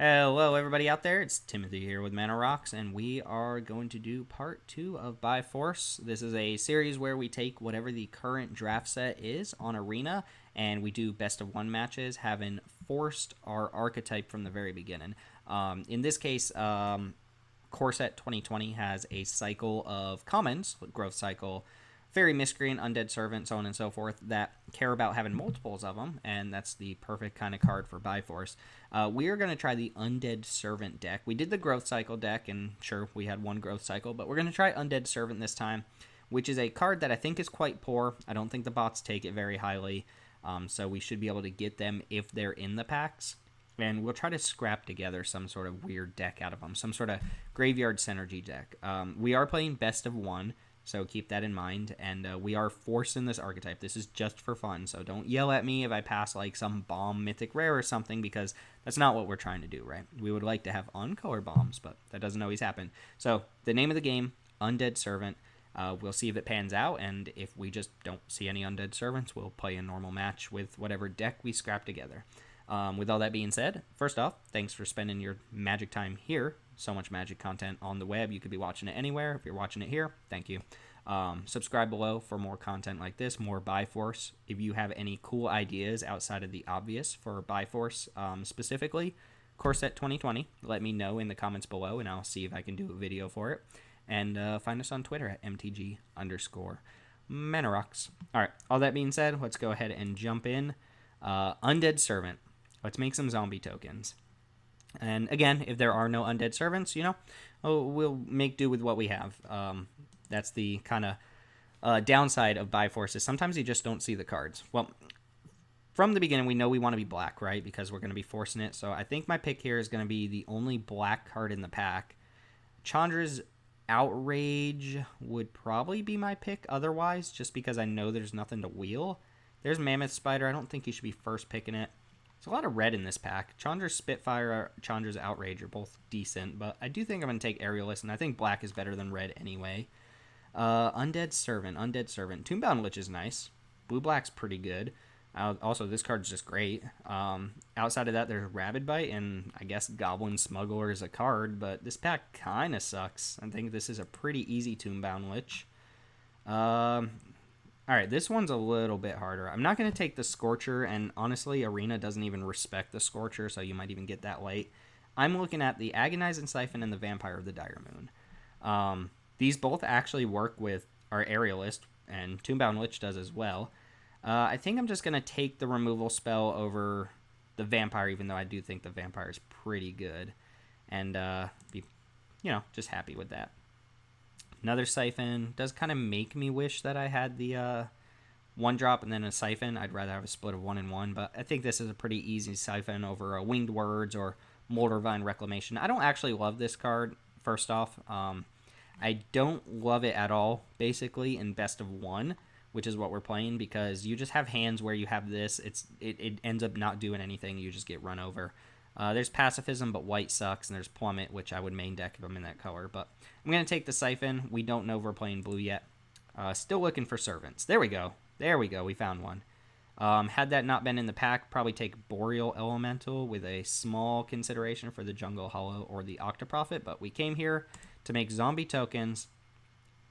Hello, everybody out there. It's Timothy here with Mana Rocks, and we are going to do part 2 of By Force. This is a series where we take whatever the current draft set is on Arena, and we do best of one matches, having forced our archetype from the very beginning. In this case, Core Set 2020 has a cycle of commons, growth cycle, Fairy Miscreant, Undead Servant, so on and so forth, that care about having multiples of them, and that's the perfect kind of card for Byforce. We are going to try the Undead Servant deck. We did the Growth Cycle deck, and sure, we had one Growth Cycle, but we're going to try Undead Servant this time, which is a card that I think is quite poor. I don't think the bots take it very highly, so we should be able to get them if they're in the packs. And we'll try to scrap together some sort of weird deck out of them, some sort of Graveyard Synergy deck. We are playing best of one, so keep that in mind, and we are forcing this archetype. This is just for fun, so don't yell at me if I pass like some bomb mythic rare or something, because that's not what we're trying to do, right? We would like to have uncolor bombs, but that doesn't always happen. So the name of the game, Undead Servant. We'll see if it pans out, and if we just don't see any Undead Servants, we'll play a normal match with whatever deck we scrap together. With all that being said, first off, thanks for spending your magic time here. So much magic content on the web. You could be watching it anywhere. If you're watching it here, thank you. Subscribe below for more content like this, more Byforce. If you have any cool ideas outside of the obvious for Byforce specifically, Core Set 2020, let me know in the comments below, and I'll see if I can do a video for it. And find us on Twitter at MTG_Manarox. All right, all that being said, let's go ahead and jump in. Undead Servant. Let's make some zombie tokens. And again, if there are no Undead Servants, we'll make do with what we have. That's the kind of downside of Byforce is sometimes you just don't see the cards. Well, from the beginning, we know we want to be black, right? Because we're going to be forcing it. So I think my pick here is going to be the only black card in the pack. Chandra's Outrage would probably be my pick otherwise, just because I know there's nothing to wheel. There's Mammoth Spider. I don't think you should be first picking it. There's a lot of red in this pack. Chandra's Spitfire or Chandra's Outrage are both decent, but I do think I'm going to take Aerialist, and I think black is better than red anyway. Undead Servant. Tombbound Lich is nice. Blue-black's pretty good. Also, this card's just great. Outside of that, there's Rabid Bite, and I guess Goblin Smuggler is a card, but this pack kind of sucks. I think this is a pretty easy Tombbound Lich. Alright, this one's a little bit harder. I'm not going to take the Scorcher, and honestly, Arena doesn't even respect the Scorcher, so you might even get that late. I'm looking at the Agonizing Siphon and the Vampire of the Dire Moon. These both actually work with our Aerialist, and Tombbound Lich does as well. I think I'm just going to take the removal spell over the Vampire, even though I do think the Vampire is pretty good, and be, just happy with that. Another Siphon does kind of make me wish that I had the one drop and then a Siphon. I'd rather have a split of 1 and 1, but I think this is a pretty easy Siphon over a Winged Words or Moldervine Reclamation. I don't actually love this card, first off. I don't love it at all, basically, in best of one, which is what we're playing, because you just have hands where you have this. It ends up not doing anything. You just get run over. There's Pacifism, but white sucks, and there's Plummet, which I would main deck if I'm in that color. But I'm going to take the Siphon. We don't know if we're playing blue yet. Still looking for Servants. There we go. We found one. Had that not been in the pack, probably take Boreal Elemental with a small consideration for the Jungle Hollow or the Octoprophet. But we came here to make zombie tokens.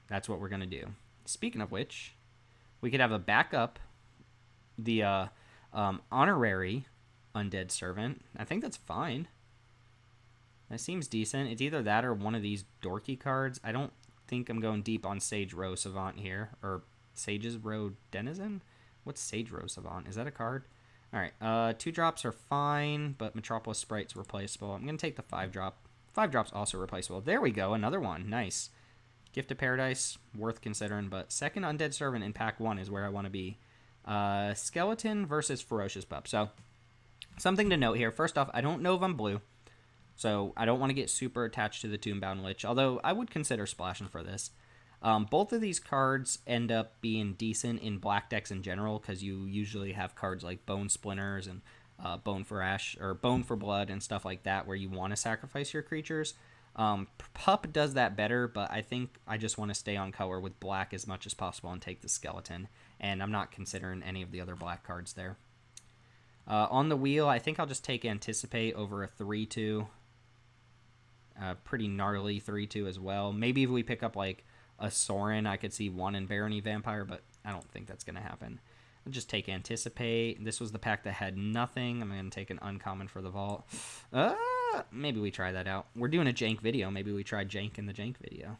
That's what we're going to do. Speaking of which, we could have a backup, the Honorary Undead Servant. I think that's fine. That seems decent. It's either that or one of these dorky cards. I don't think I'm going deep on Sage Row Savant here. Or Sage's Row Denizen? What's Sage Row Savant? Is that a card? Alright, 2 drops are fine, but Metropolis Sprite's replaceable. I'm going to take the 5 drop. 5 drops also replaceable. There we go, another one. Nice. Gift of Paradise, worth considering, but second Undead Servant in pack 1 is where I want to be. Skeleton versus Ferocious Pup. So, something to note here. First off, I don't know if I'm blue, so I don't want to get super attached to the Tombbound Lich, although I would consider splashing for this. Both of these cards end up being decent in black decks in general, because you usually have cards like Bone Splinters and Bone for Ash, or Bone for Blood and stuff like that, where you want to sacrifice your creatures. Pup does that better, but I think I just want to stay on color with black as much as possible and take the Skeleton, and I'm not considering any of the other black cards there. On the wheel, I think I'll just take Anticipate over a 3-2. Pretty gnarly 3-2 as well. Maybe if we pick up like a Sorin, I could see 1 in Barony Vampire, but I don't think that's going to happen. I'll just take Anticipate. This was the pack that had nothing. I'm going to take an uncommon for the vault. Maybe we try that out. We're doing a jank video. Maybe we try jank in the jank video.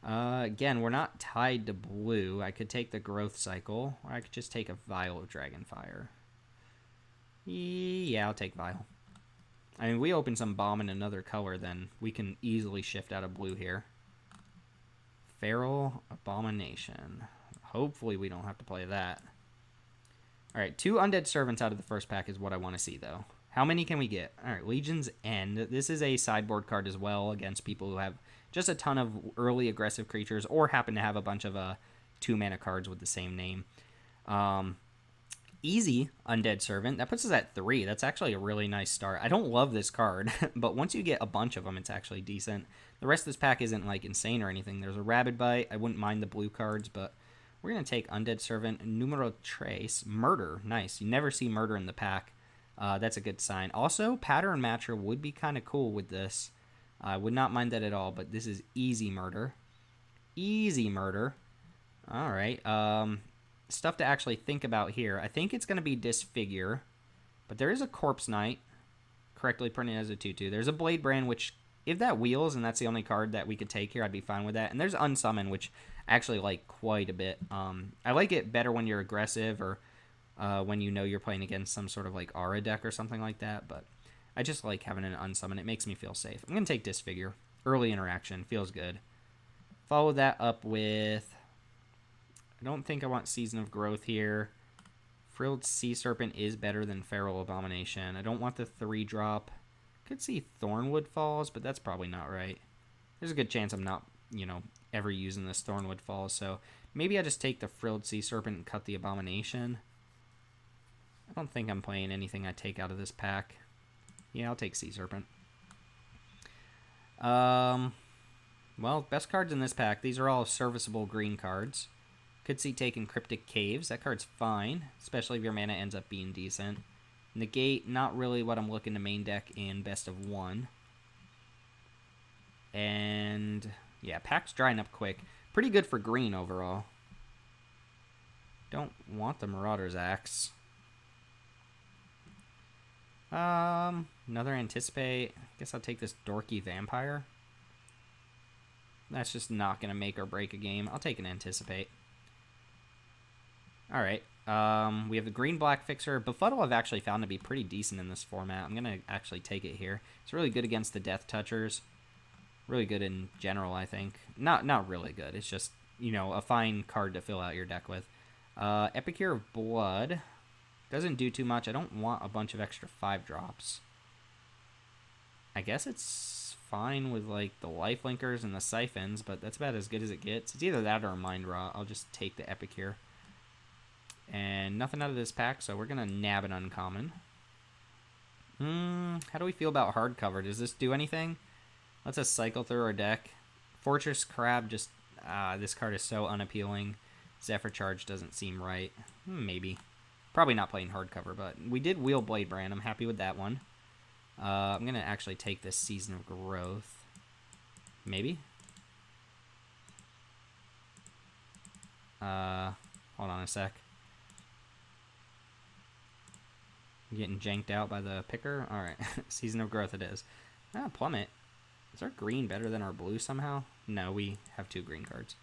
Again, we're not tied to blue. I could take the Growth Cycle, or I could just take a Vial of Dragonfire. Yeah, I'll take Vial. I mean, we open some bomb in another color, then we can easily shift out of blue here. Feral Abomination. Hopefully we don't have to play that. Alright, 2 Undead Servants out of the first pack is what I want to see, though. How many can we get? Alright, Legion's End. This is a sideboard card as well against people who have just a ton of early aggressive creatures or happen to have a bunch of 2-mana cards with the same name. Easy Undead Servant. That puts us at 3. That's actually a really nice start. I don't love this card, but once you get a bunch of them, it's actually decent. The rest of this pack isn't like insane or anything. There's a Rabid Bite. I wouldn't mind the blue cards, but we're going to take Undead Servant, Numero Trace, Murder. Nice. You never see Murder in the pack. That's a good sign. Also, Pattern Matcher would be kind of cool with this. I would not mind that at all, but this is Easy Murder. Easy Murder. All right. Stuff to actually think about here. I think it's going to be Disfigure, but there is a Corpse Knight, correctly printed as a 2-2. There's a Blade Brand, which, if that wheels and that's the only card that we could take here, I'd be fine with that. And there's Unsummon, which I actually like quite a bit. I like it better when you're aggressive or when you know you're playing against some sort of like Aura deck or something like that, but I just like having an Unsummon. It makes me feel safe. I'm going to take Disfigure. Early interaction. Feels good. Follow that up with... I don't think I want Season of Growth here. Frilled Sea Serpent is better than Feral Abomination. I don't want the 3-drop. Could see Thornwood Falls, but that's probably not right. There's a good chance I'm not, ever using this Thornwood Falls, so maybe I just take the Frilled Sea Serpent and cut the Abomination. I don't think I'm playing anything I take out of this pack. Yeah, I'll take Sea Serpent. Well, best cards in this pack. These are all serviceable green cards. Could see taking Cryptic Caves. That card's fine, especially if your mana ends up being decent. Negate, not really what I'm looking to main deck in best of 1. And, yeah, pack's drying up quick. Pretty good for green overall. Don't want the Marauder's Axe. Another Anticipate. Guess I'll take this Dorky Vampire. That's just not going to make or break a game. I'll take an Anticipate. Alright, we have the green-black fixer. Befuddle I've actually found to be pretty decent in this format. I'm going to actually take it here. It's really good against the Death Touchers. Really good in general, I think. Not really good. It's just, a fine card to fill out your deck with. Epicure of Blood. Doesn't do too much. I don't want a bunch of extra 5-drops. I guess it's fine with, like, the Lifelinkers and the Siphons, but that's about as good as it gets. It's either that or a Mind Rot. I'll just take the Epicure. And nothing out of this pack, so we're going to nab an uncommon. How do we feel about hardcover? Does this do anything? Let's just cycle through our deck. Fortress Crab, just... this card is so unappealing. Zephyr Charge doesn't seem right. Maybe. Probably not playing hardcover, but we did wheel Blade Brand. I'm happy with that one. I'm going to actually take this Season of Growth. Maybe. Hold on a sec. Getting janked out by the picker. Alright, Season of Growth it is. Plummet. Is our green better than our blue somehow? No, we have 2 green cards.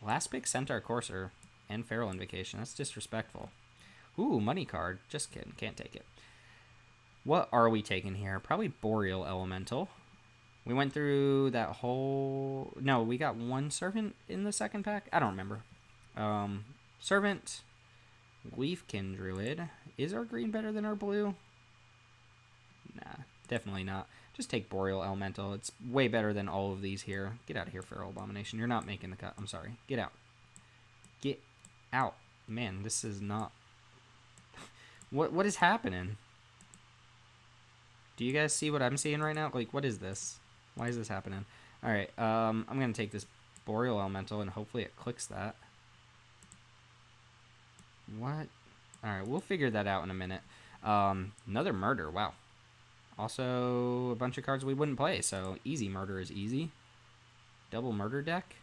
Last pick, Centaur Courser and Feral Invocation. That's disrespectful. Ooh, money card. Just kidding. Can't take it. What are we taking here? Probably Boreal Elemental. We went through that whole... No, we got 1 Servant in the second pack? I don't remember. Servant... Leafkin Druid. Is our green better than our blue? Nah, definitely not. Just take Boreal Elemental. It's way better than all of these here. Get out of here, Feral Abomination. You're not making the cut. I'm sorry. Get out. Get out. Man, this is not... What is happening? Do you guys see what I'm seeing right now? Like, what is this? Why is this happening? Alright, I'm going to take this Boreal Elemental and hopefully it clicks that. What? Alright, we'll figure that out in a minute. Another murder. Wow. Also, a bunch of cards we wouldn't play, so easy murder is easy. Double murder deck.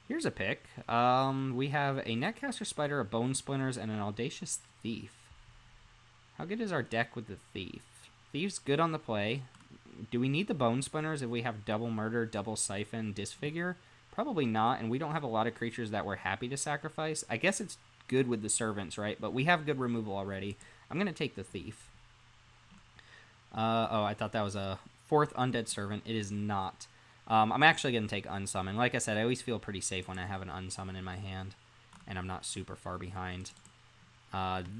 Here's a pick. We have a Netcaster Spider, a Bone Splinters, and an Audacious Thief. How good is our deck with the Thief? Thief's good on the play. Do we need the Bone Splinters if we have double murder, double siphon, disfigure? Probably not, and we don't have a lot of creatures that we're happy to sacrifice. I guess it's good with the servants, right? But we have good removal already. I'm going to take the Thief. Oh, I thought that was a 4th Undead Servant. It is not. I'm actually going to take Unsummon. Like I said, I always feel pretty safe when I have an Unsummon in my hand, and I'm not super far behind.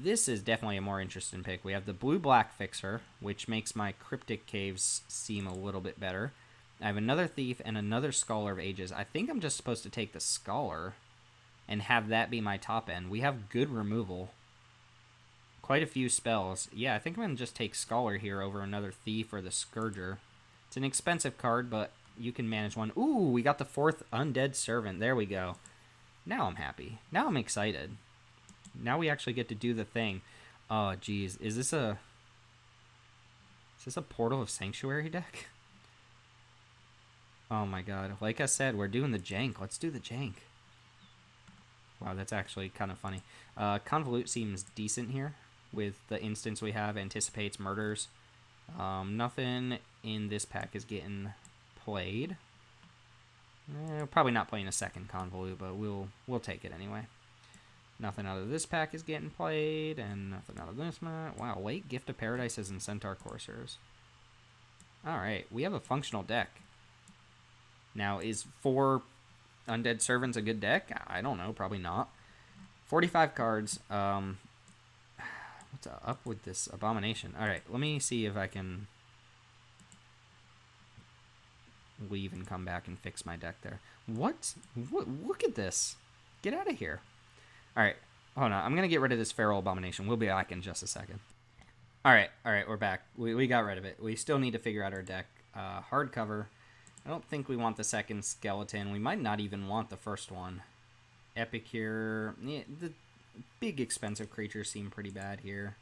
This is definitely a more interesting pick. We have the Blue-Black Fixer, which makes my Cryptic Caves seem a little bit better. I have another Thief and another Scholar of Ages. I think I'm just supposed to take the Scholar and have that be my top end. We have good removal. Quite a few spells. Yeah, I think I'm going to just take Scholar here over another Thief or the Scourger. It's an expensive card, but you can manage one. Ooh, we got the 4th Undead Servant. There we go. Now I'm happy. Now I'm excited. Now we actually get to do the thing. Oh, geez. Is this a Portal of Sanctuary deck? Oh my god. Like I said, we're doing the jank. Let's do the jank. Wow, that's actually kind of funny. Convolute seems decent here with the instance we have. Anticipates murders. Nothing in this pack is getting played. Probably not playing a second Convolute, but we'll take it anyway. Nothing out of this pack is getting played, and nothing out of this one. Wow, late Gift of Paradises and Centaur Coursers. Alright, we have a functional deck. Now, is 4 Undead Servants a good deck? I don't know, probably not. 45 cards. What's up with this Abomination? Alright, let me see if I can leave and come back and fix my deck there. What? Look at this. Get out of here. Alright, hold on. I'm going to get rid of this Feral Abomination. We'll be back in just a second. Alright, we're back. We got rid of it. We still need to figure out our deck. Hardcover. I don't think we want the second Skeleton. We might not even want the first one. Epicure. Yeah, the big expensive creatures seem pretty bad here.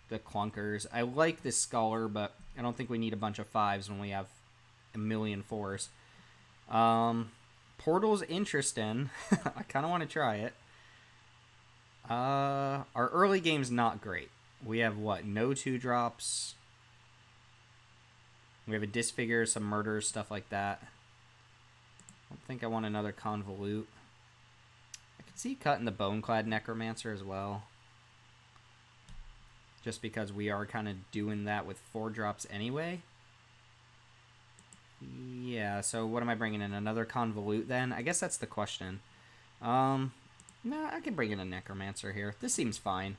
The Clunkers. I like this Scholar, but I don't think we need a bunch of 5s when we have a million 4s. Portal's interesting. I kind of want to try it. Our early game's not great. We have what? No 2-drops. We have a Disfigure, some murders, stuff like that. I don't think I want another Convolute. I could see cutting the Boneclad Necromancer as well. Just because we are kind of doing that with 4-drops anyway. Yeah, so what am I bringing in? Another Convolute then? I guess that's the question. No, I can bring in a Necromancer here. This seems fine.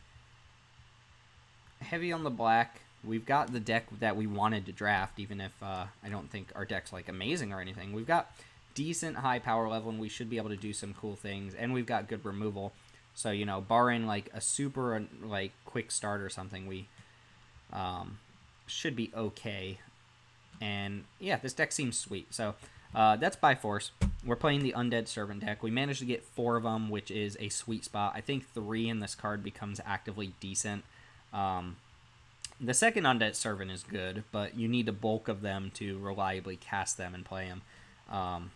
Heavy on the black. We've got the deck that we wanted to draft, even if I don't think our deck's like amazing or anything. We've got decent high power level, and we should be able to do some cool things, and we've got good removal. So, you know, barring like a super like quick start or something, we should be okay. And yeah, this deck seems sweet. So that's by force. We're playing the Undead Servant deck. We managed to get 4 of them, which is a sweet spot. I think 3 in this card becomes actively decent. The second Undead Servant is good, but you need a bulk of them to reliably cast them and play them.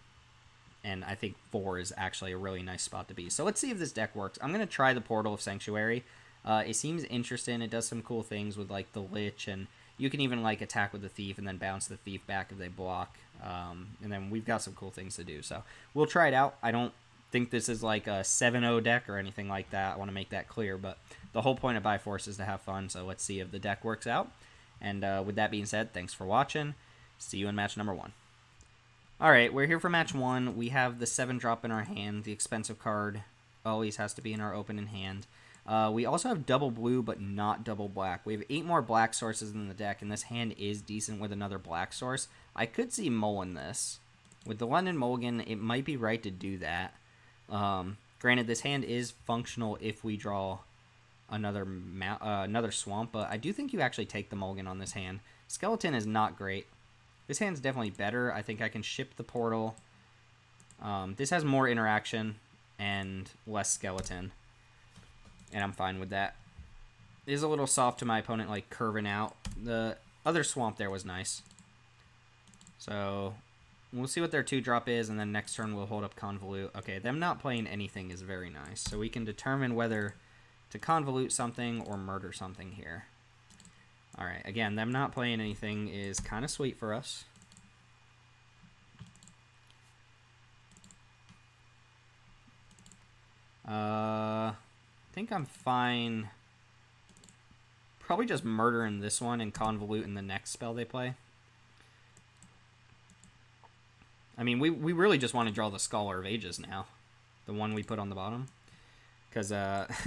And I think 4 is actually a really nice spot to be. So let's see if this deck works. I'm going to try the Portal of Sanctuary. It seems interesting. It does some cool things with like the Lich, and you can even like attack with the Thief and then bounce the Thief back if they block. And then we've got some cool things to do. So we'll try it out. I don't think this is like a 7-0 deck or anything like that. I want to make that clear, but the whole point of Byforce is to have fun, so let's see if the deck works out. And with that being said, thanks for watching. See you in match number 1. Alright, we're here for match 1. We have the 7-drop in our hand. The expensive card always has to be in our opening hand. We also have double blue, but not double black. We have 8 more black sources in the deck, and this hand is decent with another black source. I could see mulling this. With the London Mulligan, it might be right to do that. Granted, this hand is functional if we draw another swamp, but I do think you actually take the mulligan on this hand. Skeleton is not great. This hand's definitely better. I think I can ship the Portal. This has more interaction and less skeleton, and I'm fine with that. is a little soft to my opponent, like curving out. The other swamp there was nice. So we'll see what their 2-drop is, and then next turn we'll hold up Convolute. Okay, them not playing anything is very nice. So we can determine whether to Convolute something or murder something here. Alright, again, them not playing anything is kind of sweet for us. I think I'm fine. Probably just murdering this one and Convolute in the next spell they play. I mean, we really just want to draw the Scholar of Ages now. The one we put on the bottom. Because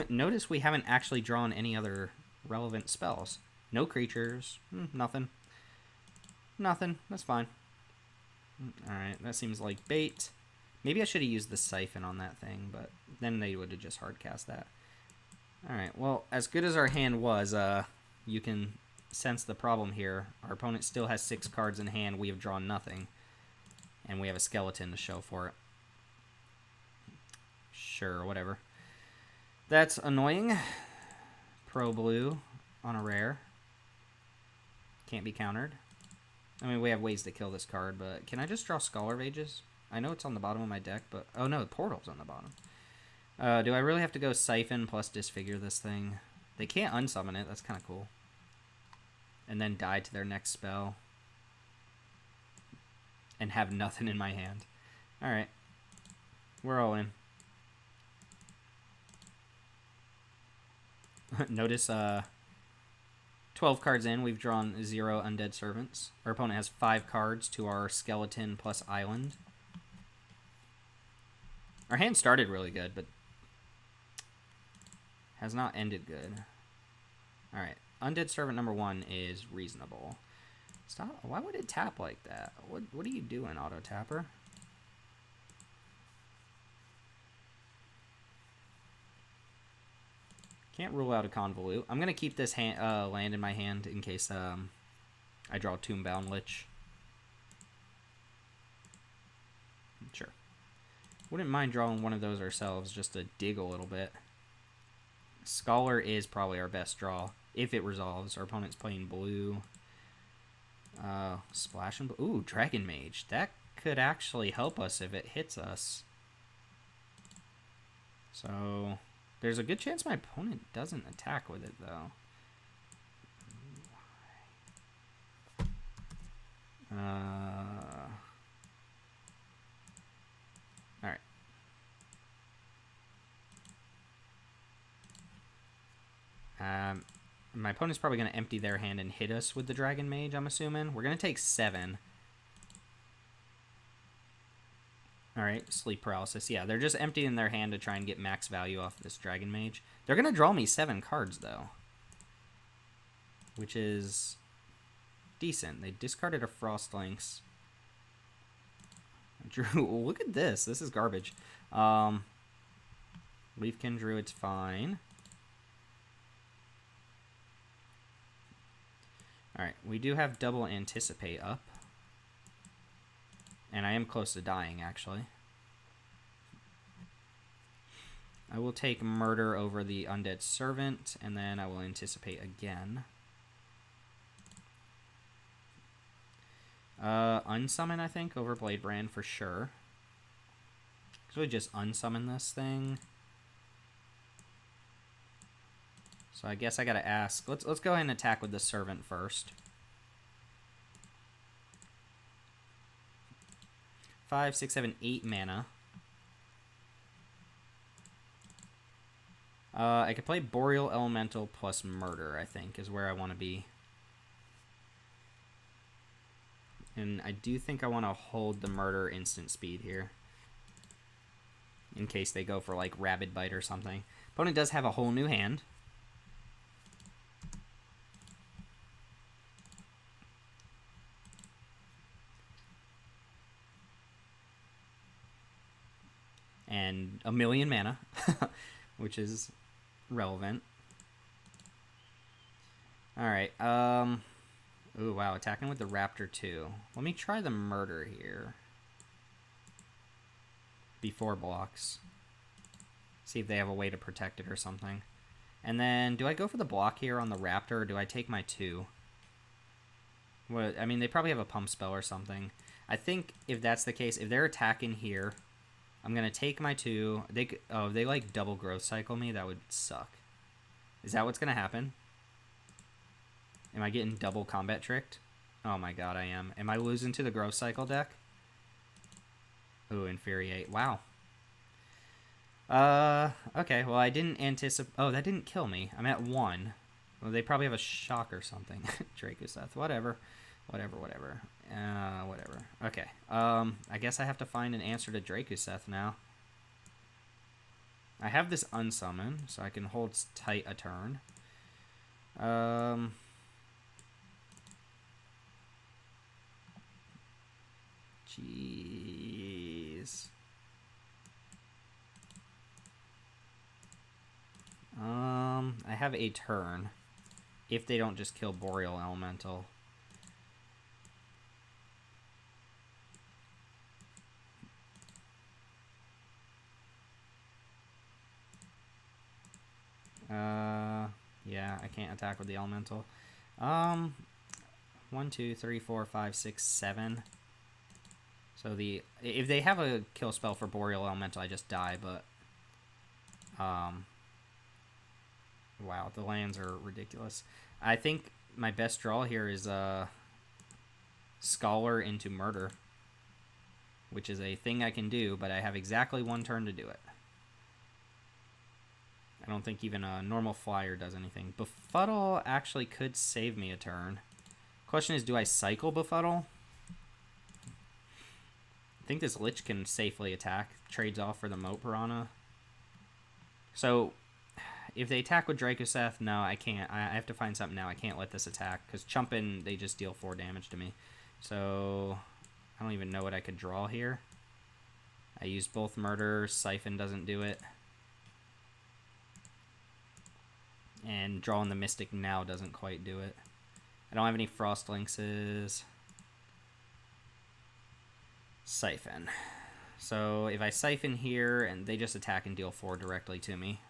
notice we haven't actually drawn any other relevant spells. No creatures. Nothing. Nothing. That's fine. Alright, that seems like bait. Maybe I should have used the Siphon on that thing, but then they would have just hardcast that. Alright, well, as good as our hand was, you can sense the problem here. Our opponent still has 6 cards in hand. We have drawn nothing. And we have a skeleton to show for it. Sure, whatever. That's annoying. Pro blue on a rare. Can't be countered. I mean, we have ways to kill this card, but can I just draw Scholar of Ages? I know it's on the bottom of my deck, but... Oh, no, Portal's on the bottom. Do I really have to go Siphon plus Disfigure this thing? They can't unsummon it. That's kind of cool. And then die to their next spell. And have nothing in my hand. Alright. We're all in. Notice, 12 cards in, we've drawn 0 Undead Servants. Our opponent has 5 cards to our Skeleton plus Island. Our hand started really good, but has not ended good. Alright, Undead Servant number 1 is reasonable. Stop. Why would it tap like that? What are you doing, Auto Tapper? Can't rule out a Convolute. I'm gonna keep this land in my hand in case I draw Tombbound Lich. Sure. Wouldn't mind drawing one of those ourselves just to dig a little bit. Scholar is probably our best draw if it resolves. Our opponent's playing blue. Splash and blue. Ooh, Dragon Mage. That could actually help us if it hits us. So there's a good chance my opponent doesn't attack with it, though. Alright. My opponent's probably going to empty their hand and hit us with the Dragon Mage, I'm assuming. We're going to take 7. Alright, Sleep Paralysis. Yeah, they're just emptying their hand to try and get max value off this Dragon Mage. They're going to draw me 7 cards, though. Which is decent. They discarded a Frost Lynx. Drew, look at this. This is garbage. Leafkin Druid's fine. Alright, we do have double Anticipate up. And I am close to dying, actually. I will take Murder over the Undead Servant, and then I will Anticipate again. Unsummon, I think, over Blade Brand for sure. Actually, just unsummon this thing. So I guess I gotta ask. Let's go ahead and attack with the Servant first. 5, 6, 7, 8 mana. I could play Boreal Elemental plus Murder, I think, is where I want to be. And I do think I want to hold the Murder instant speed here. In case they go for, like, Rabid Bite or something. Opponent does have a whole new hand. And a million mana, which is relevant. Alright, ooh, wow, attacking with the Raptor too. Let me try the Murder here. Before blocks. See if they have a way to protect it or something. And then, do I go for the block here on the Raptor, or do I take my 2? What, I mean, they probably have a pump spell or something. I think if that's the case, if they're attacking here, I'm going to take my 2. If they like double growth cycle me, that would suck. Is that what's going to happen? Am I getting double combat tricked? Oh my god, I am. Am I losing to the growth cycle deck? Ooh, Infuriate. Wow. Okay, well, I didn't anticipate... Oh, that didn't kill me. I'm at 1. Well, they probably have a shock or something. Dracoseth. Whatever. Whatever. Okay. I guess I have to find an answer to Dracoseth now. I have this unsummon, so I can hold tight a turn. Jeez. I have a turn. If they don't just kill Boreal Elemental. Yeah, I can't attack with the Elemental. 1, 2, 3, 4, 5, 6, 7. So if they have a kill spell for Boreal Elemental, I just die, but wow, the lands are ridiculous. I think my best draw here is Scholar into Murder, which is a thing I can do, but I have exactly 1 turn to do it. I don't think even a normal flyer does anything. Befuddle actually could save me a turn. Question is, do I cycle Befuddle? I think this Lich can safely attack. Trades off for the Moat Piranha. So, if they attack with Dracoseth, no, I can't. I have to find something now. I can't let this attack, because Chumpin, they just deal 4 damage to me. So, I don't even know what I could draw here. I used both Murder. Siphon doesn't do it. And drawing the Mystic now doesn't quite do it. I don't have any Frost Lynxes. Siphon. So if I Siphon here, and they just attack and deal 4 directly to me.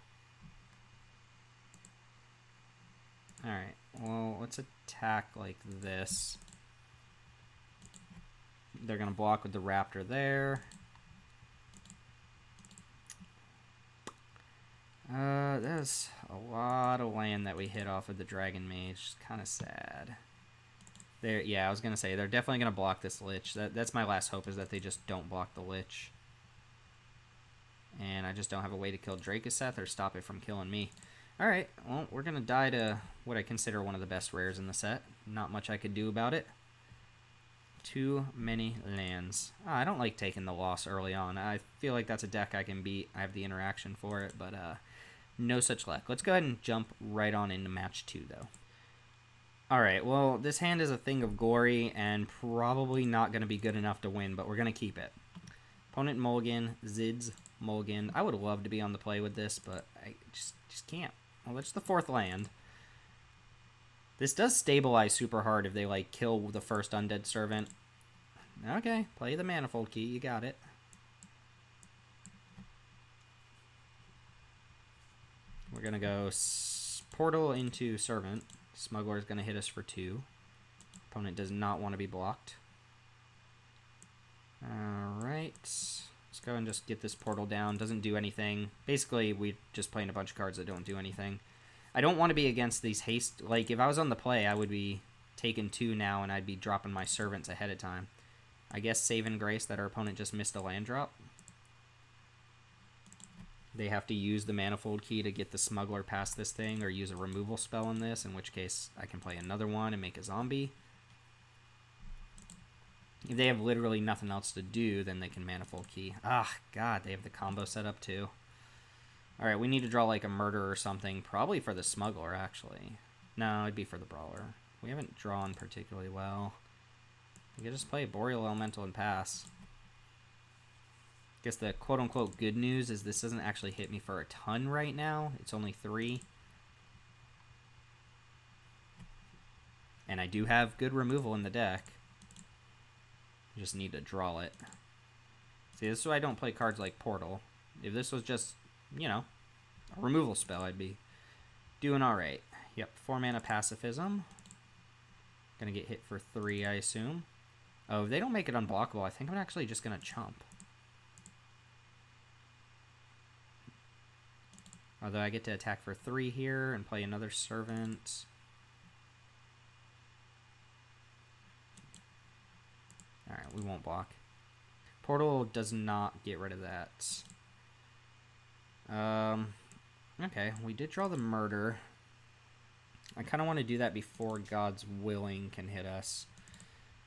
Alright, well, let's attack like this. They're going to block with the Raptor there. There's a lot of land that we hit off of the Dragon Mage. It's kind of sad. Yeah, I was going to say, they're definitely going to block this Lich. That's my last hope, is that they just don't block the Lich. And I just don't have a way to kill Dracoseth or stop it from killing me. Alright, well, we're going to die to what I consider one of the best rares in the set. Not much I could do about it. Too many lands. I don't like taking the loss early on. I feel like that's a deck I can beat. I have the interaction for it, but no such luck. Let's go ahead and jump right on into match 2, though. Alright, well, this hand is a thing of gory and probably not going to be good enough to win, but we're going to keep it. Opponent Mulligan, Zid's Mulligan. I would love to be on the play with this, but I just can't. Well, that's the 4th land. This does stabilize super hard if they, like, kill the first Undead Servant. Okay, play the Manifold Key. You got it. We're going to go Portal into Servant. Smuggler is going to hit us for 2. Opponent does not want to be blocked. Alright. Let's go and just get this Portal down. Doesn't do anything. Basically, we're just playing a bunch of cards that don't do anything. I don't want to be against these haste. Like, if I was on the play, I would be taking 2 now, and I'd be dropping my Servants ahead of time. I guess save and grace that our opponent just missed a land drop. They have to use the Manifold Key to get the Smuggler past this thing, or use a removal spell in this, in which case I can play another one and make a zombie. If they have literally nothing else to do, then they can Manifold Key. Ah, God, they have the combo set up too. Alright, we need to draw like a Murder or something. Probably for the Smuggler, actually. No, it'd be for the Brawler. We haven't drawn particularly well. We can just play Boreal Elemental and pass. Guess the quote-unquote good news is this doesn't actually hit me for a ton right now. It's only 3. And I do have good removal in the deck. Just need to draw it. See, this is why I don't play cards like Portal. If this was just, you know, a removal spell, I'd be Doing alright. Yep, 4 mana pacifism. Gonna get hit for 3, I assume. Oh, if they don't make it unblockable, I think I'm actually just gonna chump. Although I get to attack for 3 here and play another servant. Alright, we won't block. Portal does not get rid of that. Okay, we did draw the murder. I kind of want to do that before God's Willing can hit us.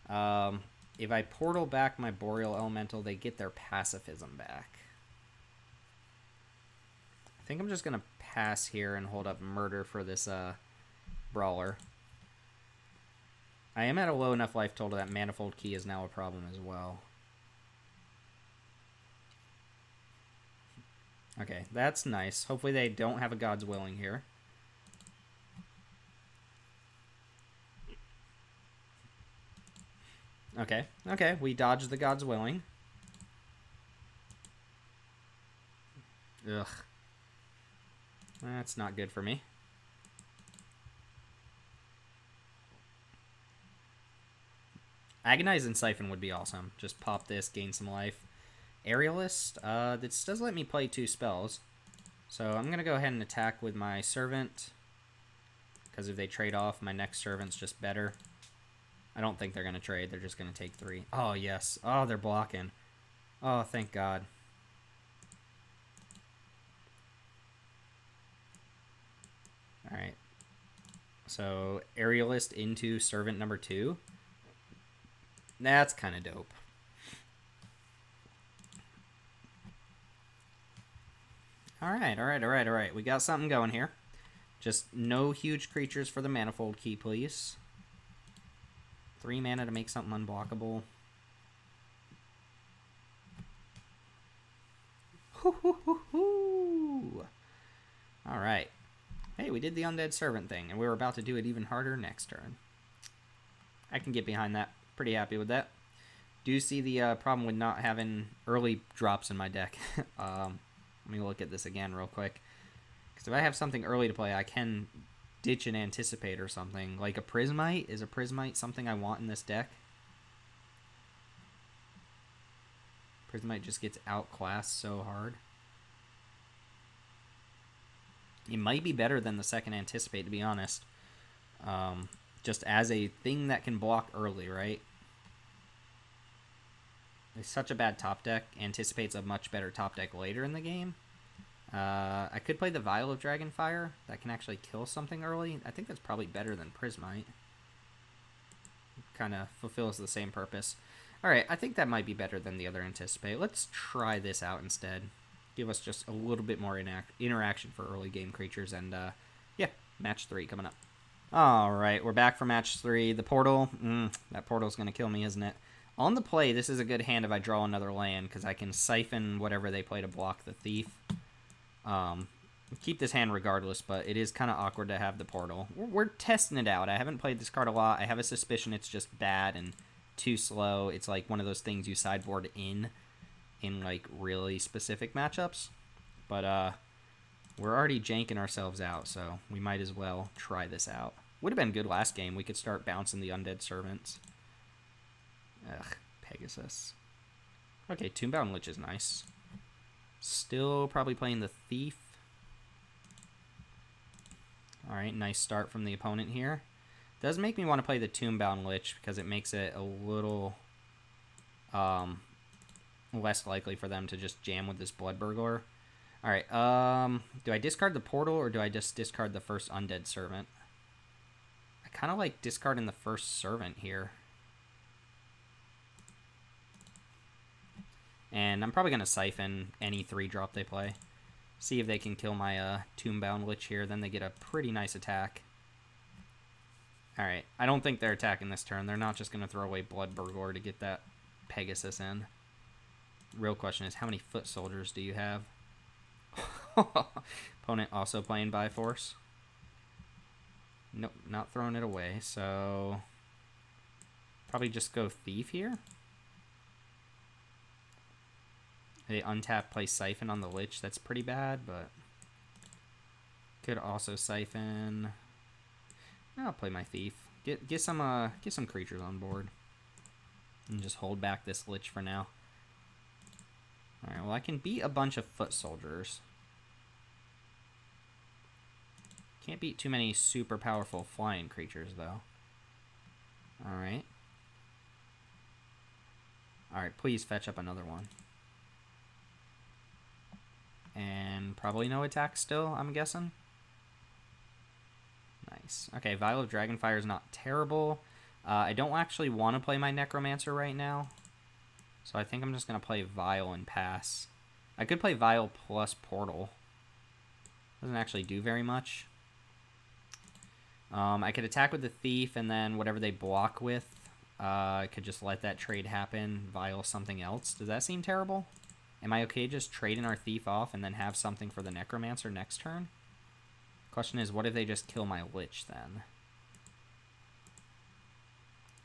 If I portal back my Boreal Elemental, they get their pacifism back. I think I'm just going to pass here and hold up murder for this brawler. I am at a low enough life total that Manifold Key is now a problem as well. Okay, that's nice. Hopefully they don't have a God's Willing here. Okay, okay, we dodged the God's Willing. Ugh. That's not good for me. Agonize and Siphon would be awesome. Just pop this, gain some life. Aerialist, this does let me play 2 spells. So I'm going to go ahead and attack with my Servant. Because if they trade off, my next Servant's just better. I don't think they're going to trade. They're just going to take 3. Oh, yes. Oh, they're blocking. Oh, thank God. Alright. So, Aerialist into Servant number 2. That's kind of dope. Alright. We got something going here. Just no huge creatures for the Manifold Key, please. 3 mana to make something unblockable. Alright. Hey, we did the Undead Servant thing, and we were about to do it even harder next turn. I can get behind that. Pretty happy with that. Do see the problem with not having early drops in my deck. Let me look at this again real quick. Because if I have something early to play, I can ditch an Anticipate or something. Like a Prismite. Is a Prismite something I want in this deck? Prismite just gets outclassed so hard. It might be better than the second Anticipate, to be honest. Just as a thing that can block early, right? It's such a bad top deck. Anticipate's a much better top deck later in the game. I could play the Vial of Dragonfire. That can actually kill something early. I think that's probably better than Prismite. Kind of fulfills the same purpose. Alright, I think that might be better than the other Anticipate. Let's try this out instead. Give us just a little bit more interaction for early game creatures. And, yeah, match 3 coming up. Alright, we're back for match 3. The portal. That portal's going to kill me, isn't it? On the play, this is a good hand if I draw another land, because I can siphon whatever they play to block the thief. Keep this hand regardless, but it is kind of awkward to have the portal. We're testing it out. I haven't played this card a lot. I have a suspicion it's just bad and too slow. It's like one of those things you sideboard in like really specific matchups. But we're already janking ourselves out, so we might as well try this out. Would have been good last game. We could start bouncing the Undead Servants. Ugh, Pegasus. Okay, Tombbound Lich is nice. Still probably playing the Thief. Alright, nice start from the opponent here. Does make me want to play the Tombbound Lich because it makes it a little less likely for them to just jam with this Blood Burglar. Alright, do I discard the Portal or do I just discard the first Undead Servant? I kind of like discarding the first Servant here. And I'm probably going to siphon any 3-drop they play. See if they can kill my Tombbound Lich here. Then they get a pretty nice attack. Alright, I don't think they're attacking this turn. They're not just going to throw away Blood Burglar to get that Pegasus in. Real question is, how many Foot Soldiers do you have? Opponent also playing by force. Nope, not throwing it away. So, probably just go Thief here. They untap, play Siphon on the Lich. That's pretty bad, but Could also siphon. I'll play my thief. Get some creatures on board. And just hold back this Lich for now. Alright, well I can beat a bunch of foot soldiers. Can't beat too many super powerful flying creatures though. Alright. Alright, please fetch up another one. And probably no attack still, I'm guessing. Nice. Okay, Vial of Dragonfire is not terrible. I don't actually want to play my Necromancer right now. So I think I'm just going to play Vial and pass. I could play Vial plus Portal. Doesn't actually do very much. I could attack with the Thief, and then whatever they block with, I could just let that trade happen, Vial something else. Does that seem terrible? Am I okay just trading our Thief off and then have something for the Necromancer next turn? Question is, what if they just kill my Lich then?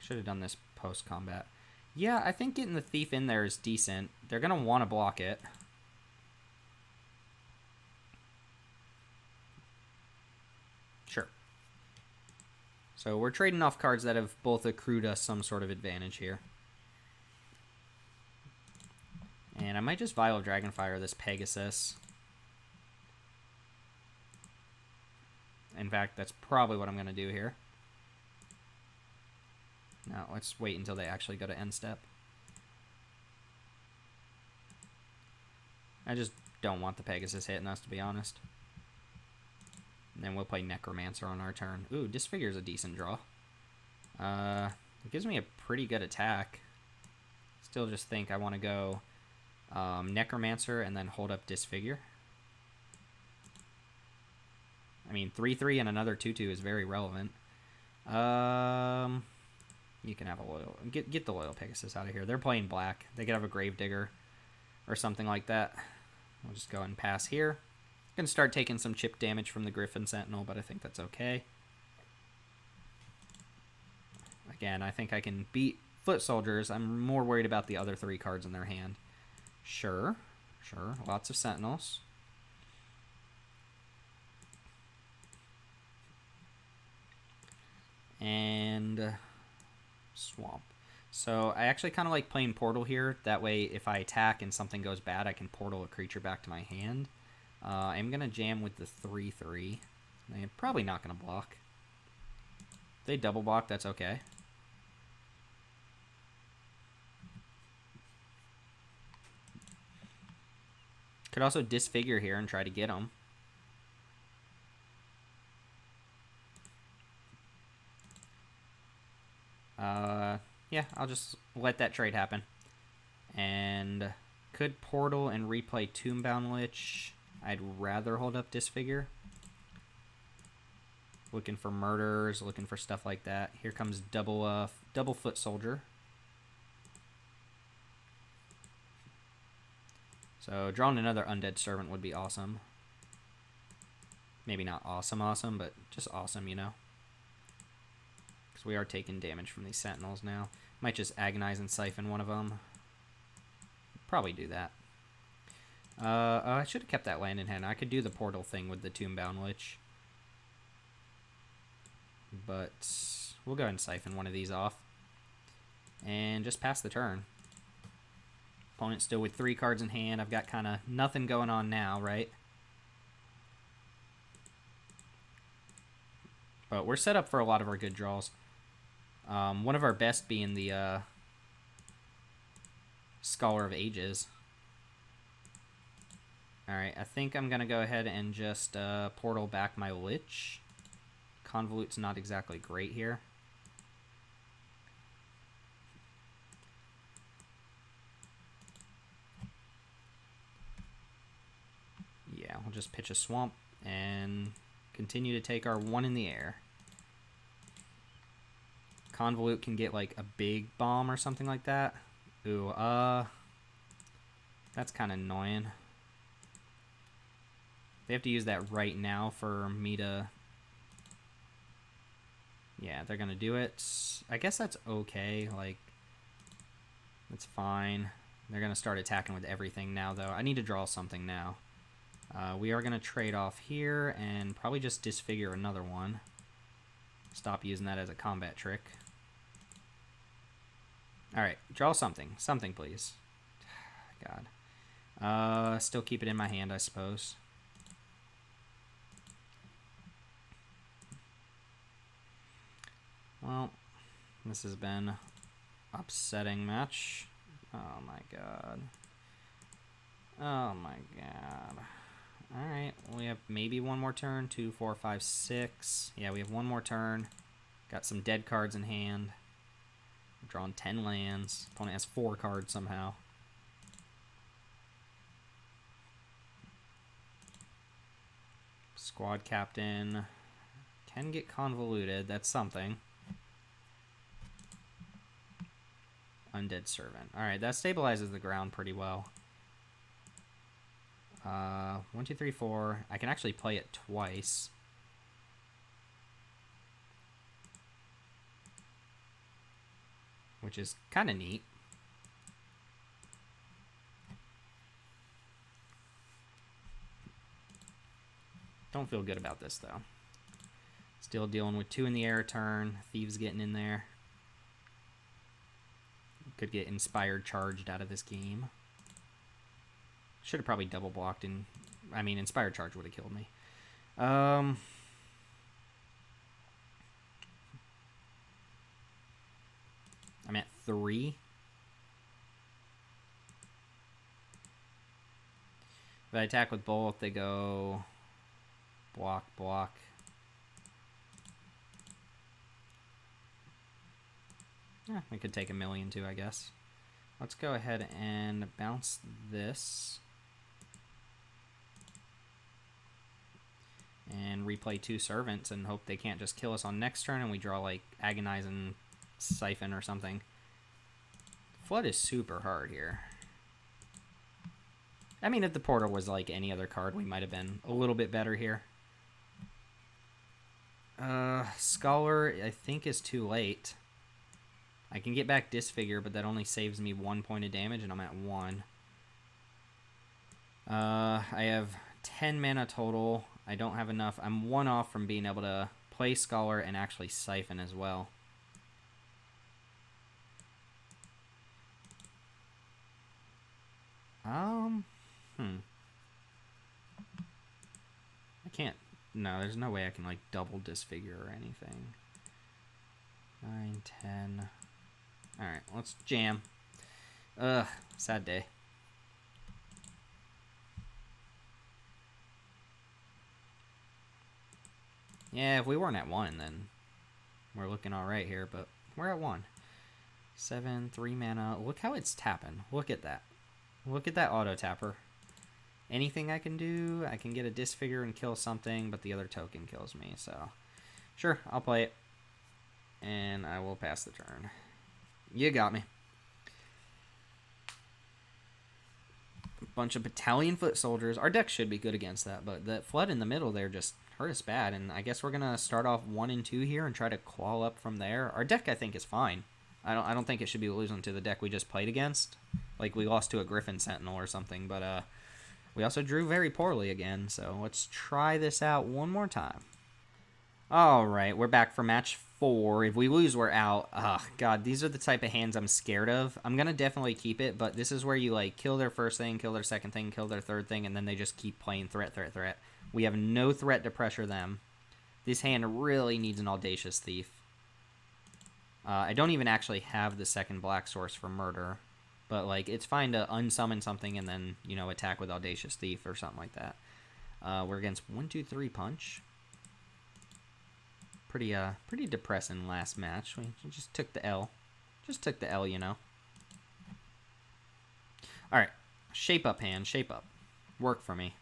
Should have done this post-combat. Yeah, I think getting the Thief in there is decent. They're going to want to block it. Sure. So we're trading off cards that have both accrued us some sort of advantage here. And I might just Vial of Dragonfire this Pegasus. In fact, that's probably what I'm going to do here. Now, let's wait until they actually go to end step. I just don't want the Pegasus hitting us, to be honest. And then we'll play Necromancer on our turn. Ooh, Disfigure is a decent draw. It gives me a pretty good attack. Still just think I want to go Necromancer and then hold up Disfigure. I mean, 3/3 and another 2/2 is very relevant. You can have a loyal. Get the loyal Pegasus out of here. They're playing black. They could have a Gravedigger or something like that. We'll just go and pass here. Gonna start taking some chip damage from the Griffin Sentinel, but I think that's okay. Again, I think I can beat Foot Soldiers. I'm more worried about the other 3 cards in their hand. Sure. Lots of Sentinels. And Swamp. So I actually kind of like playing Portal here. That way, if I attack and something goes bad, I can Portal a creature back to my hand. I'm going to jam with the 3/3. They're probably not going to block. If they double block, that's okay. Could also Disfigure here and try to get them. Yeah, I'll just let that trade happen. And could Portal and replay Tombbound Lich. I'd rather hold up Disfigure. Looking for murders, looking for stuff like that. Here comes double Foot Soldier. So drawing another Undead Servant would be awesome. Maybe not awesome, but just awesome, you know. Because we are taking damage from these Sentinels now. Might just Agonize and Siphon one of them. Probably do that. I should have kept that land in hand. I could do the Portal thing with the Tombbound Lich. But we'll go ahead and Siphon one of these off. And just pass the turn. Opponent still with 3 cards in hand. I've got kind of nothing going on now, right? But we're set up for a lot of our good draws. One of our best being the Scholar of Ages. Alright, I think I'm going to go ahead and just Portal back my Lich. Convolute's not exactly great here. Yeah, we'll just pitch a Swamp and continue to take our 1 in the air. Convolute can get like a big bomb or something like that. Ooh, that's kind of annoying. They have to use that right now for me to... Yeah, they're going to do it. I guess that's okay. Like, that's fine. They're going to start attacking with everything now, though. I need to draw something now. We are going to trade off here and probably just disfigure another one. Stop using that as a combat trick. Alright, draw something. Something, please. God. Still keep it in my hand, I suppose. Well, this has been upsetting match. Oh my god. Oh my god. Alright, we have maybe one more turn. 2, 4, 5, 6. Yeah, we have one more turn. Got some dead cards in hand. We've drawn 10 lands. Opponent has 4 cards somehow. Squad captain can get convoluted. That's something. Undead Servant. Alright, that stabilizes the ground pretty well. 1, 2, 3, 4. I can actually play it twice. Which is kind of neat. Don't feel good about this, though. Still dealing with 2 in the air turn. Thieves getting in there. Could get Inspired Charged out of this game. Should have probably double blocked in... I mean, Inspired Charge would have killed me. I'm at 3. If I attack with both, they go... Block, block. Yeah, we could take a million too, I guess. Let's go ahead and bounce this. And replay 2 servants and hope they can't just kill us on next turn and we draw like Agonizing Siphon or something. Flood is super hard here. I mean, if the portal was like any other card, we might have been a little bit better here. Scholar, I think, is too late. I can get back Disfigure, but that only saves me 1 point of damage, and I'm at 1. I have 10 mana total. I don't have enough. I'm 1 off from being able to play Scholar and actually Siphon as well. I can't. No, there's no way I can, like, double Disfigure or anything. 9, 10. Alright, let's jam. Ugh, sad day. Yeah, if we weren't at 1, then we're looking alright here, but we're at 1. 7, 3 mana. Look how it's tapping. Look at that. Look at that auto tapper. Anything I can do, I can get a Disfigure and kill something, but the other token kills me, so... Sure, I'll play it. And I will pass the turn. You got me. A bunch of battalion foot soldiers. Our deck should be good against that, but that flood in the middle there just hurt us bad, and I guess we're going to start off 1 and 2 here and try to claw up from there. Our deck, I think, is fine. I don't think it should be losing to the deck we just played against. Like, we lost to a Griffin Sentinel or something, but we also drew very poorly again, so let's try this out one more time. Alright, we're back for match 4. If we lose, we're out. Ugh, God, these are the type of hands I'm scared of. I'm going to definitely keep it, but this is where you, like, kill their first thing, kill their second thing, kill their third thing, and then they just keep playing threat, threat, threat. We have no threat to pressure them. This hand really needs an Audacious Thief. I don't even actually have the second black source for murder, but, like, it's fine to unsummon something and then, you know, attack with Audacious Thief or something like that. We're against 1, 2, 3 punch. Pretty depressing last match. We just took the L. Just took the L, you know. Alright. Shape up hand. Shape up. Work for me.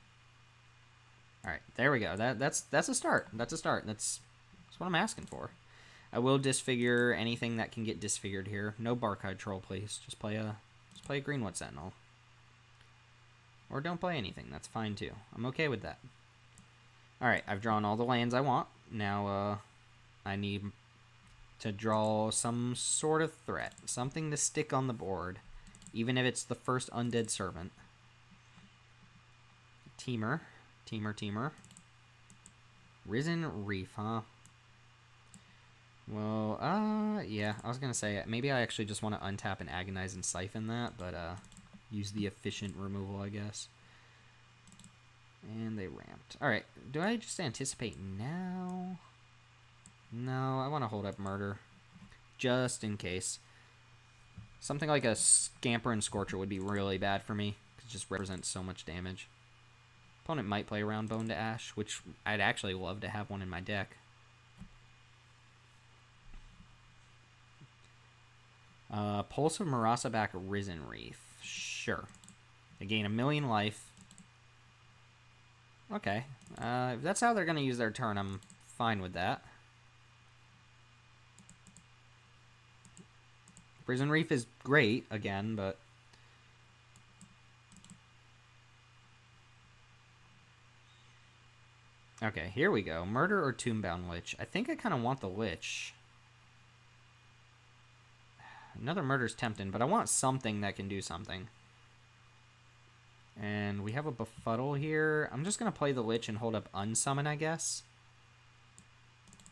Alright. There we go. That's a start. That's a start. That's what I'm asking for. I will disfigure anything that can get disfigured here. No Barkhide Troll, please. Just play a Greenwood Sentinel. Or don't play anything. That's fine, too. I'm okay with that. Alright. I've drawn all the lands I want. Now, I need to draw some sort of threat. Something to stick on the board. Even if it's the first Undead Servant. Teamer. Teamer. Risen Reef, huh? Well, yeah, I was gonna say, maybe I actually just want to untap and Agonize and Siphon that, but, use the efficient removal, I guess. And they ramped. Alright, do I just anticipate now? No, I want to hold up Murder. Just in case. Something like a Scamper and Scorcher would be really bad for me, because it just represents so much damage. Opponent might play around Bone to Ash, which I'd actually love to have one in my deck. Pulse of Marasa back Risen Reef. Sure. They gain 1,000,000 life. Okay. If that's how they're going to use their turn, I'm fine with that. Risen Reef is great, again, but... Okay, here we go. Murder or Tombbound Lich. I think I kind of want the Lich. Another Murder's tempting, but I want something that can do something. And we have a Befuddle here. I'm just going to play the Lich and hold up Unsummon, I guess.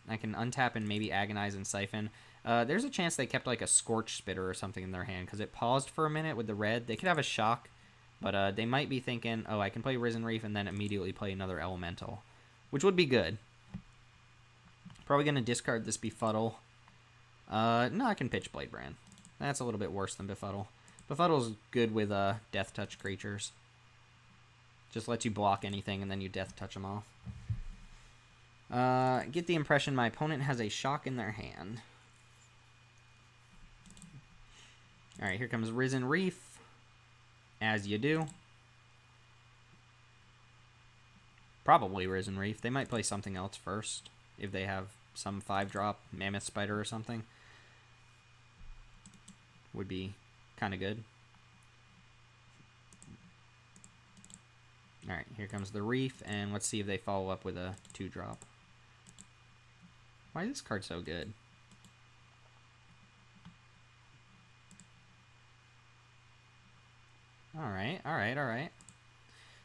I can untap and maybe Agonize and Siphon. There's a chance they kept like a Scorch Spitter or something in their hand, because it paused for a minute with the red. They could have a Shock, but they might be thinking, oh, I can play Risen Reef and then immediately play another Elemental, which would be good. Probably going to discard this Befuddle. No, I can pitch Blade Brand. That's a little bit worse than Befuddle. Befuddle's good with Death Touch creatures. Just lets you block anything and then you Death Touch them off. Get the impression my opponent has a Shock in their hand. Alright, here comes Risen Reef. As you do. Probably Risen Reef. They might play something else first. If they have some 5-drop Mammoth Spider or something. Would be kind of good. Alright, here comes the Reef, and let's see if they follow up with a 2-drop. Why is this card so good? Alright.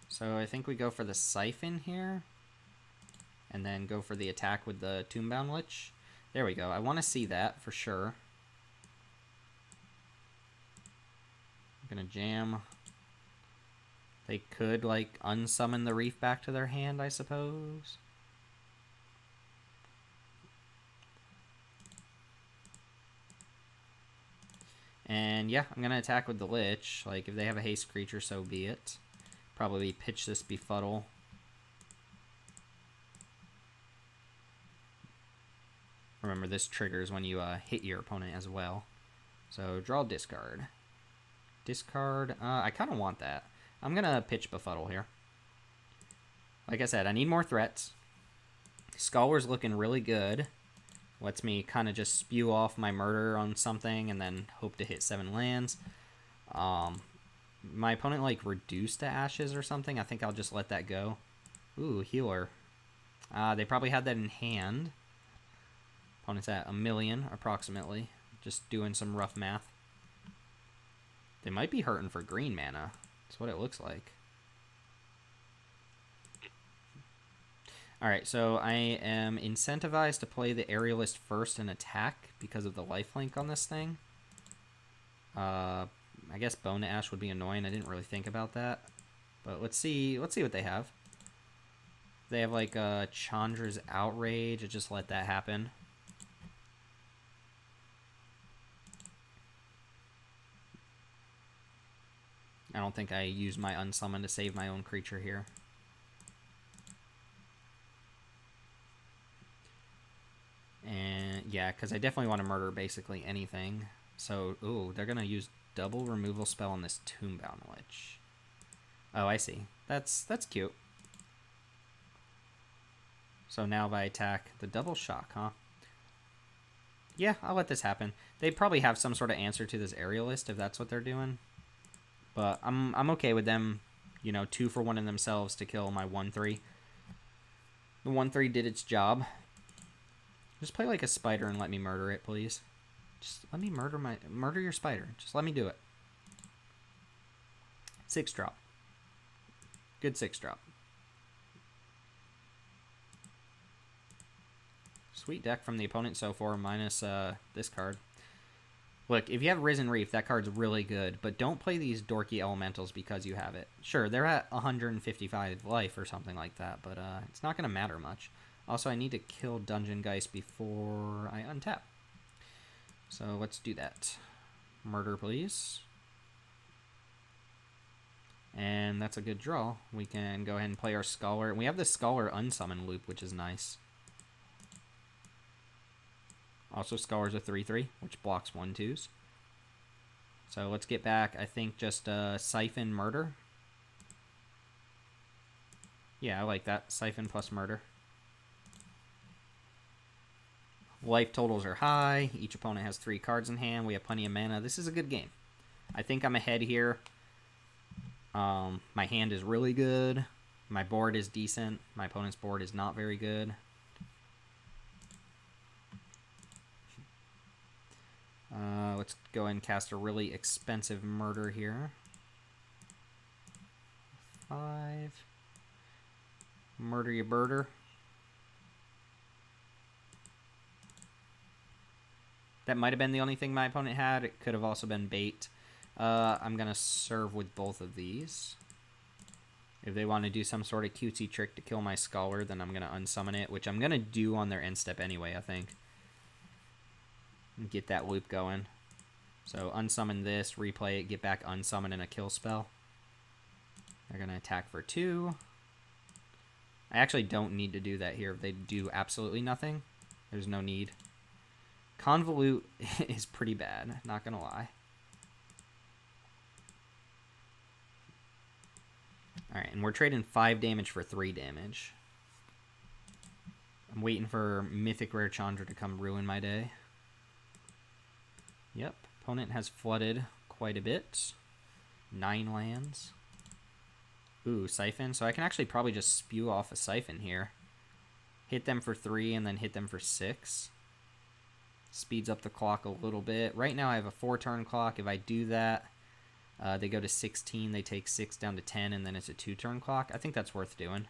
So I think we go for the Siphon here. And then go for the attack with the Tombbound Lich. There we go. I want to see that for sure. I'm going to jam. They could, like, unsummon the Reef back to their hand, I suppose. And, yeah, I'm going to attack with the Lich. Like, if they have a haste creature, so be it. Probably pitch this Befuddle. Remember, this triggers when you hit your opponent as well. So, draw, discard. Discard. I kind of want that. I'm going to pitch Befuddle here. Like I said, I need more threats. Scholar's looking really good. Lets me kind of just spew off my Murder on something and then hope to hit 7 lands. My opponent, like, reduced to Ashes or something. I think I'll just let that go. Ooh, Healer. They probably had that in hand. Opponent's at 1,000,000, approximately. Just doing some rough math. They might be hurting for green mana. That's what it looks like. Alright, so I am incentivized to play the Aerialist first and attack because of the lifelink on this thing. I guess Bone to Ash would be annoying. I didn't really think about that. But let's see what they have. They have like Chandra's Outrage. I just let that happen. I don't think I used my Unsummon to save my own creature here. And yeah, because I definitely want to murder basically anything. So, ooh, they're going to use double removal spell on this Tombbound Lich. Oh, I see. That's cute. So now if I attack the double shock, huh? Yeah, I'll let this happen. They probably have some sort of answer to this Aerialist if that's what they're doing. But I'm okay with them, you know, 2 for 1 in themselves to kill my 1/3. The 1/3 did its job. Just play like a spider and let me murder it, please. Just let me murder your spider. Just let me do it. 6-drop. Good 6-drop. Sweet deck from the opponent so far, minus this card. Look, if you have Risen Reef, that card's really good, but don't play these dorky elementals because you have it. Sure, they're at 155 life or something like that, but it's not going to matter much. Also, I need to kill Dungeon Geist before I untap. So let's do that. Murder, please. And that's a good draw. We can go ahead and play our Scholar. We have the Scholar unsummon loop, which is nice. Also, Scholar's a 3/3, which blocks 1/2s. So let's get back, I think, just Siphon Murder. Yeah, I like that. Siphon plus Murder. Life totals are high. Each opponent has 3 cards in hand. We have plenty of mana. This is a good game. I think I'm ahead here. My hand is really good. My board is decent. My opponent's board is not very good. Let's go ahead and cast a really expensive Murder here. 5. Murder your birder. That might have been the only thing my opponent had. It could have also been bait. I'm going to serve with both of these. If they want to do some sort of cutesy trick to kill my Scholar, then I'm going to unsummon it, which I'm going to do on their end step anyway, I think. And get that loop going. So unsummon this, replay it, get back unsummon and a kill spell. They're going to attack for 2. I actually don't need to do that here. If they do absolutely nothing, there's no need. Convolute is pretty bad, not going to lie. Alright, and we're trading 5 damage for 3 damage. I'm waiting for Mythic Rare Chandra to come ruin my day. Yep, opponent has flooded quite a bit. 9 lands. Ooh, Siphon. So I can actually probably just spew off a Siphon here. Hit them for 3 and then hit them for 6. Speeds up the clock a little bit. Right now I have a 4-turn clock. If I do that, they go to 16. They take 6 down to 10, and then it's a 2-turn clock. I think that's worth doing.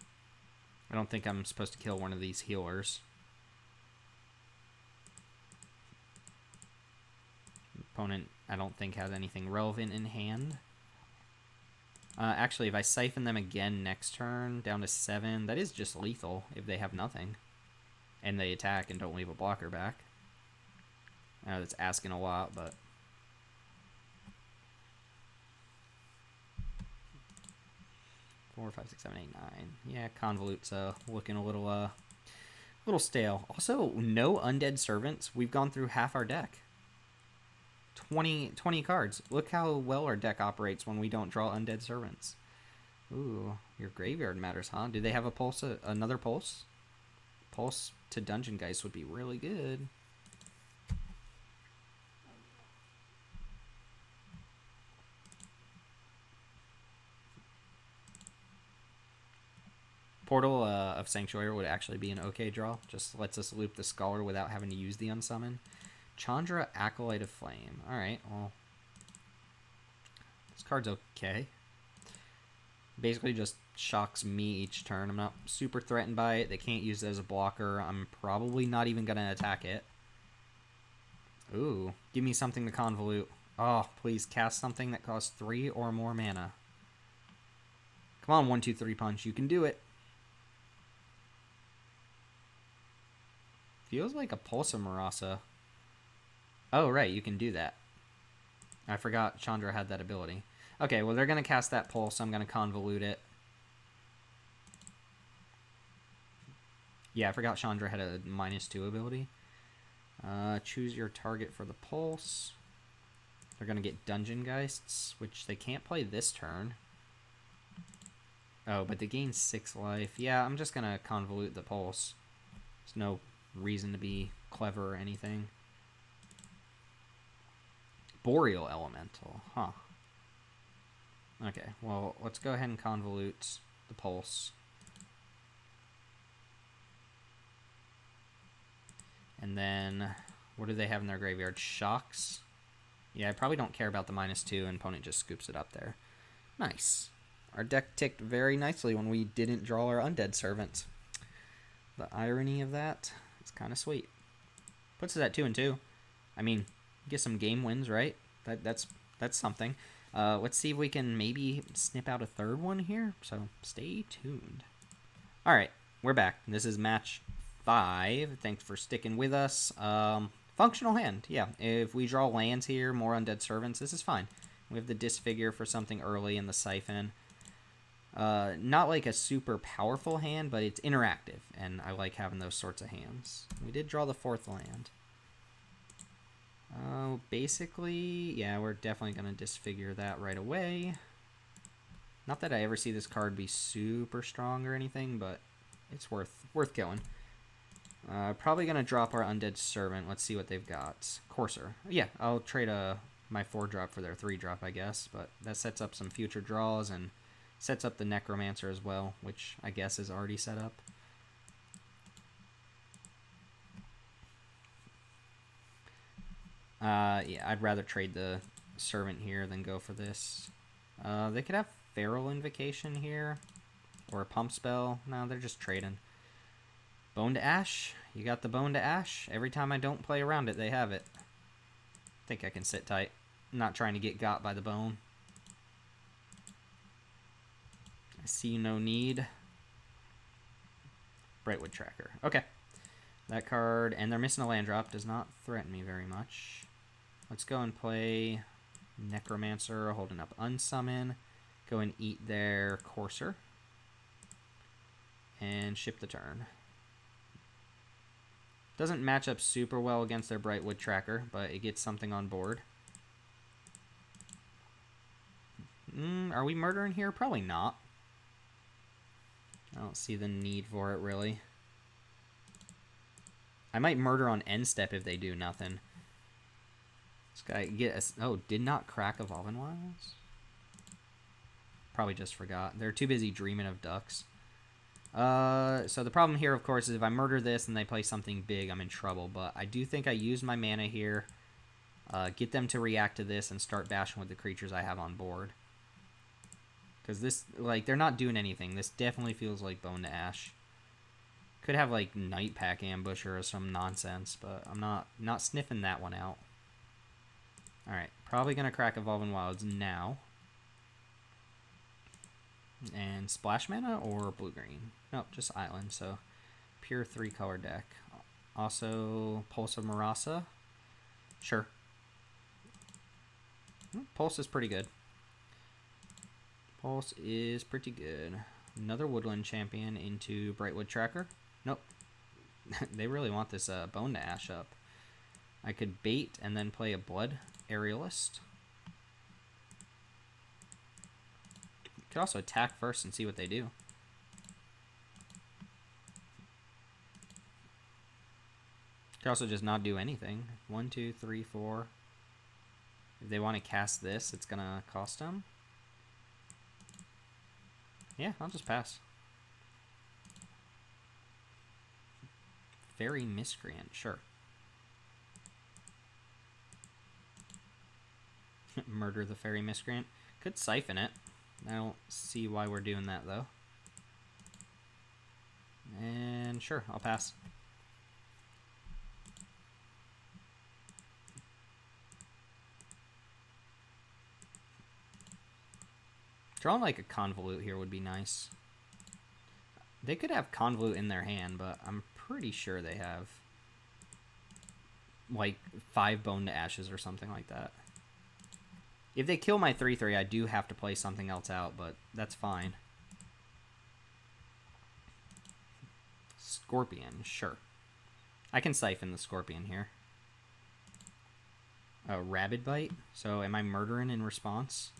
I don't think I'm supposed to kill one of these healers. Opponent, I don't think, has anything relevant in hand. Actually, if I Siphon them again next turn, down to 7, that is just lethal if they have nothing. And they attack and don't leave a blocker back. I know that's asking a lot, but... 4, 5, 6, 7, 8, 9. Yeah, Convolute's looking a little stale. Also, no Undead Servants. We've gone through half our deck. 20 cards. Look how well our deck operates when we don't draw Undead Servants. Ooh, your graveyard matters, huh? Do they have a pulse? Another pulse? Pulse to Dungeon Geist would be really good. Portal of Sanctuary would actually be an okay draw. Just lets us loop the Scholar without having to use the unsummon. Chandra, Acolyte of Flame. Alright, well. This card's okay. Basically just shocks me each turn. I'm not super threatened by it. They can't use it as a blocker. I'm probably not even going to attack it. Ooh, give me something to convolute. Oh, please cast something that costs 3 or more mana. Come on, 1, 2, 3 punch. You can do it. Feels like a Pulsa Marasa. Oh, right, you can do that. I forgot Chandra had that ability. Okay, well, they're going to cast that Pulse. I'm going to convolute it. Yeah, I forgot Chandra had a -2 ability. Choose your target for the Pulse. They're going to get Dungeon Geists, which they can't play this turn. Oh, but they gain 6 life. Yeah, I'm just going to convolute the Pulse. There's no reason to be clever or anything. Boreal Elemental, huh. Okay, well, let's go ahead and convolute the Pulse. And then, what do they have in their graveyard? Shocks? Yeah, I probably don't care about the -2, and opponent just scoops it up there. Nice. Our deck ticked very nicely when we didn't draw our Undead Servants. The irony of that It's kind of sweet. Puts us at 2-2. I mean, get some game wins, right? That's something. Let's see if we can maybe snip out a third one here. So stay tuned. All right, we're back. This is match 5. Thanks for sticking with us. Functional hand, yeah. If we draw lands here, more Undead Servants, this is fine. We have the Disfigure for something early in the Siphon. Not like a super powerful hand, but it's interactive, and I like having those sorts of hands. We did draw the 4th land. Basically, yeah, we're definitely going to Disfigure that right away. Not that I ever see this card be super strong or anything, but it's worth killing. Probably going to drop our Undead Servant. Let's see what they've got. Courser. Yeah, I'll trade my 4-drop for their 3-drop, I guess. But that sets up some future draws and sets up the Necromancer as well, which I guess is already set up. Yeah, I'd rather trade the Servant here than go for this. They could have Feral Invocation here. Or a Pump Spell. No, they're just trading. Bone to Ash. You got the Bone to Ash. Every time I don't play around it, they have it. I think I can sit tight. I'm not trying to get got by the bone. I see no need. Brightwood Tracker. Okay. That card, and they're missing a land drop, does not threaten me very much. Let's go and play Necromancer, holding up Unsummon. Go and eat their Courser. And ship the turn. Doesn't match up super well against their Brightwood Tracker, but it gets something on board. Are we murdering here? Probably not. I don't see the need for it, really. I might murder on end step if they do nothing. This guy did not crack Evolving Wilds? Probably just forgot. They're too busy dreaming of ducks. So the problem here, of course, is if I murder this and they play something big, I'm in trouble. But I do think I use my mana here. Get them to react to this and start bashing with the creatures I have on board. Because this, like, they're not doing anything. This definitely feels like Bone to Ash. Could have, like, Night Pack Ambusher or some nonsense, but I'm not sniffing that one out. Alright, probably going to crack Evolving Wilds now. And Splash Mana or Blue-Green? Nope, just Island, so pure 3-color deck. Also, Pulse of Marasa. Sure. Pulse is pretty good. Pulse is pretty good. Another Woodland Champion into Brightwood Tracker. Nope. They really want this Bone to Ash up. I could bait and then play a Blood Aerialist. Could also attack first and see what they do. Could also just not do anything. 1, 2, 3, 4. If they want to cast this, it's going to cost them. Yeah, I'll just pass. Fairy Miscreant, sure. Murder the Fairy Miscreant. Could Siphon it. I don't see why we're doing that, though. And sure, I'll pass. Drawing like a Convolute here would be nice. They could have Convolute in their hand, but I'm pretty sure they have like 5 Bone to Ashes or something like that. If they kill my 3/3, I do have to play something else out, but that's fine. Scorpion, sure. I can Siphon the Scorpion here. Rabid Bite. So am I murdering in response?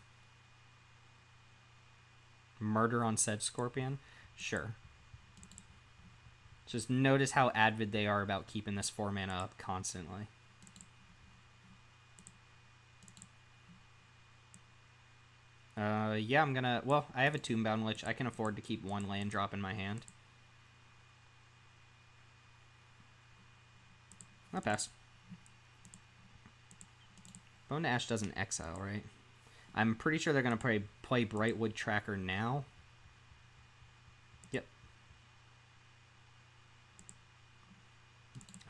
Murder on said Scorpion? Sure. Just notice how avid they are about keeping this 4 mana up constantly. Yeah, I'm gonna... Well, I have a Tombbound Lich. I can afford to keep 1 land drop in my hand. I'll pass. Bone to Ash doesn't exile, right? I'm pretty sure they're going to play Brightwood Tracker now. Yep.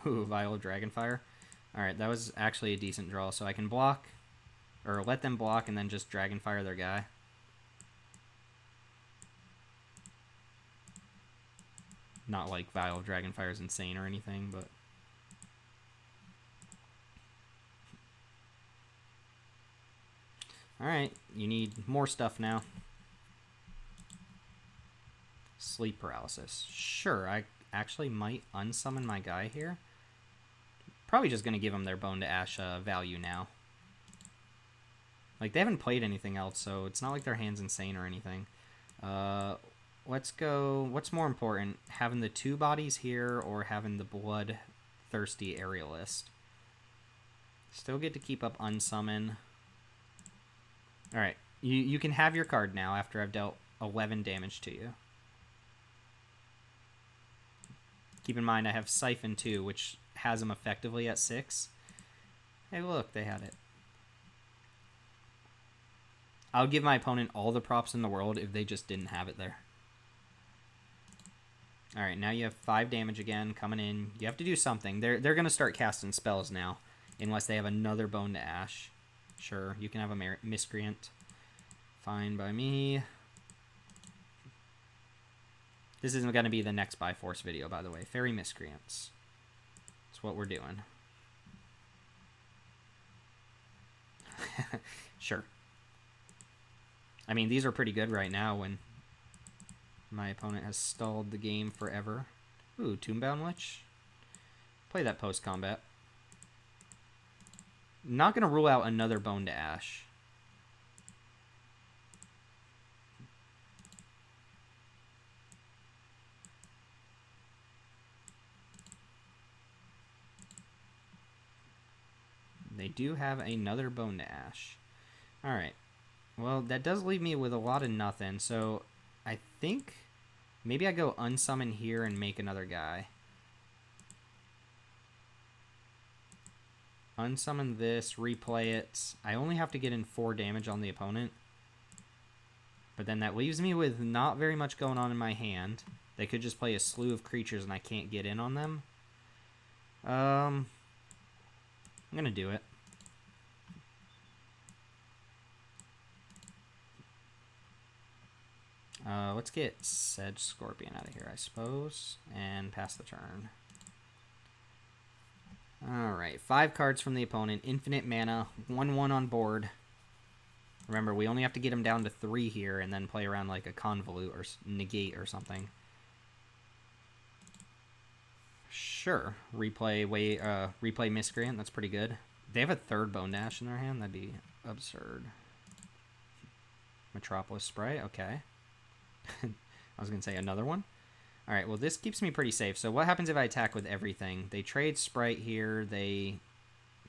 Ooh, Vial of Dragonfire. Alright, that was actually a decent draw. So I can block, or let them block and then just Dragonfire their guy. Not like Vial of Dragonfire is insane or anything, but... Alright, you need more stuff now. Sleep paralysis. Sure, I actually might unsummon my guy here. Probably just going to give them their Bone to Ash value now. Like, they haven't played anything else, so it's not like their hand's insane or anything. Let's go... What's more important? Having the 2 bodies here or having the bloodthirsty aerialist? Still get to keep up unsummon. Alright, you can have your card now after I've dealt 11 damage to you. Keep in mind I have Siphon too, which has them effectively at 6. Hey look, they had it. I'll give my opponent all the props in the world if they just didn't have it there. Alright, now you have 5 damage again coming in. You have to do something. They're going to start casting spells now, unless they have another Bone to Ash. Sure, you can have a Miscreant. Fine by me. This isn't going to be the next Byforce video, by the way. Fairy Miscreants. That's what we're doing. Sure. I mean, these are pretty good right now when my opponent has stalled the game forever. Ooh, Tombbound Lich. Play that post-combat. Not going to rule out another Bone to Ash. They do have another Bone to Ash. Alright. Well, that does leave me with a lot of nothing, so I think maybe I go unsummon here and make another guy. Unsummon this, replay it. I only have to get in 4 damage on the opponent. But then that leaves me with not very much going on in my hand. They could just play a slew of creatures and I can't get in on them. I'm going to do it. Let's get Sedge Scorpion out of here, I suppose, and pass the turn. Alright, 5 cards from the opponent, infinite mana, 1/1 on board. Remember, we only have to get him down to 3 here, and then play around like a Convolute or Negate or something. Sure, replay Miscreant, that's pretty good. They have a 3rd Bone Dash in their hand, that'd be absurd. Metropolis Spray, okay. I was going to say another one. Alright, well this keeps me pretty safe. So what happens if I attack with everything? They trade Sprite here. They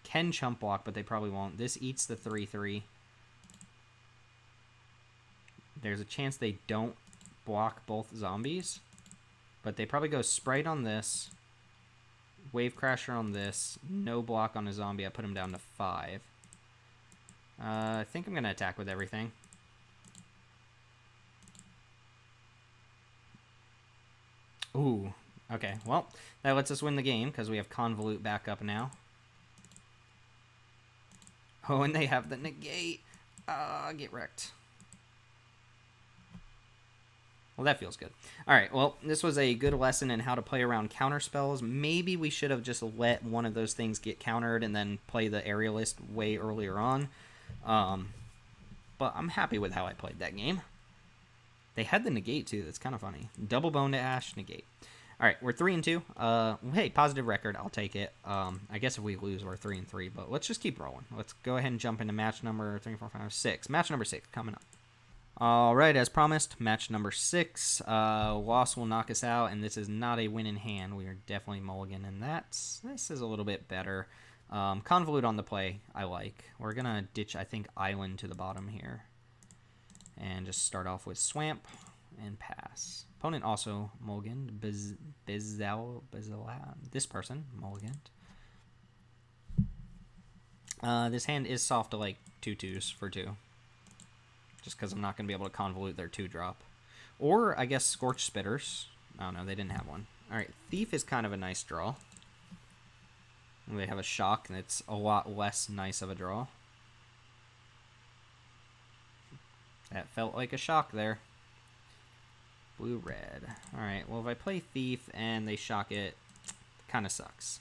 can chump block, but they probably won't. This eats the 3/3. There's a chance they don't block both zombies. But they probably go Sprite on this. Wave Crasher on this. No block on a zombie. I put him down to 5. I think I'm going to attack with everything. Ooh, okay. Well, that lets us win the game because we have Convolute back up now. Oh, and they have the Negate. Get wrecked. Well, that feels good. Alright, well, this was a good lesson in how to play around counter spells. Maybe we should have just let one of those things get countered and then play the Aerialist way earlier on. But I'm happy with how I played that game. They had the Negate, too. That's kind of funny. Double Bone to Ash, Negate. All right, we're 3-2. Hey, positive record. I'll take it. I guess if we lose, we're 3-3. But let's just keep rolling. Let's go ahead and jump into match number 3, 4, 5, 6. Match number 6 coming up. All right, as promised, match number 6. Loss will knock us out, and this is not a win in hand. We are definitely mulligan, and this is a little bit better. Convolute on the play, I like. We're going to ditch, I think, Island to the bottom here. And just start off with Swamp and pass. Opponent also mulliganed. This person mulliganed. This hand is soft to like 2/2s for 2. Just because I'm not going to be able to convolute their 2-drop. Or, I guess, Scorch Spitters. Oh no, they didn't have one. Alright, Thief is kind of a nice draw. They have a shock that's a lot less nice of a draw. That felt like a shock there. Blue-red. Alright, well if I play Thief and they shock it, kind of sucks.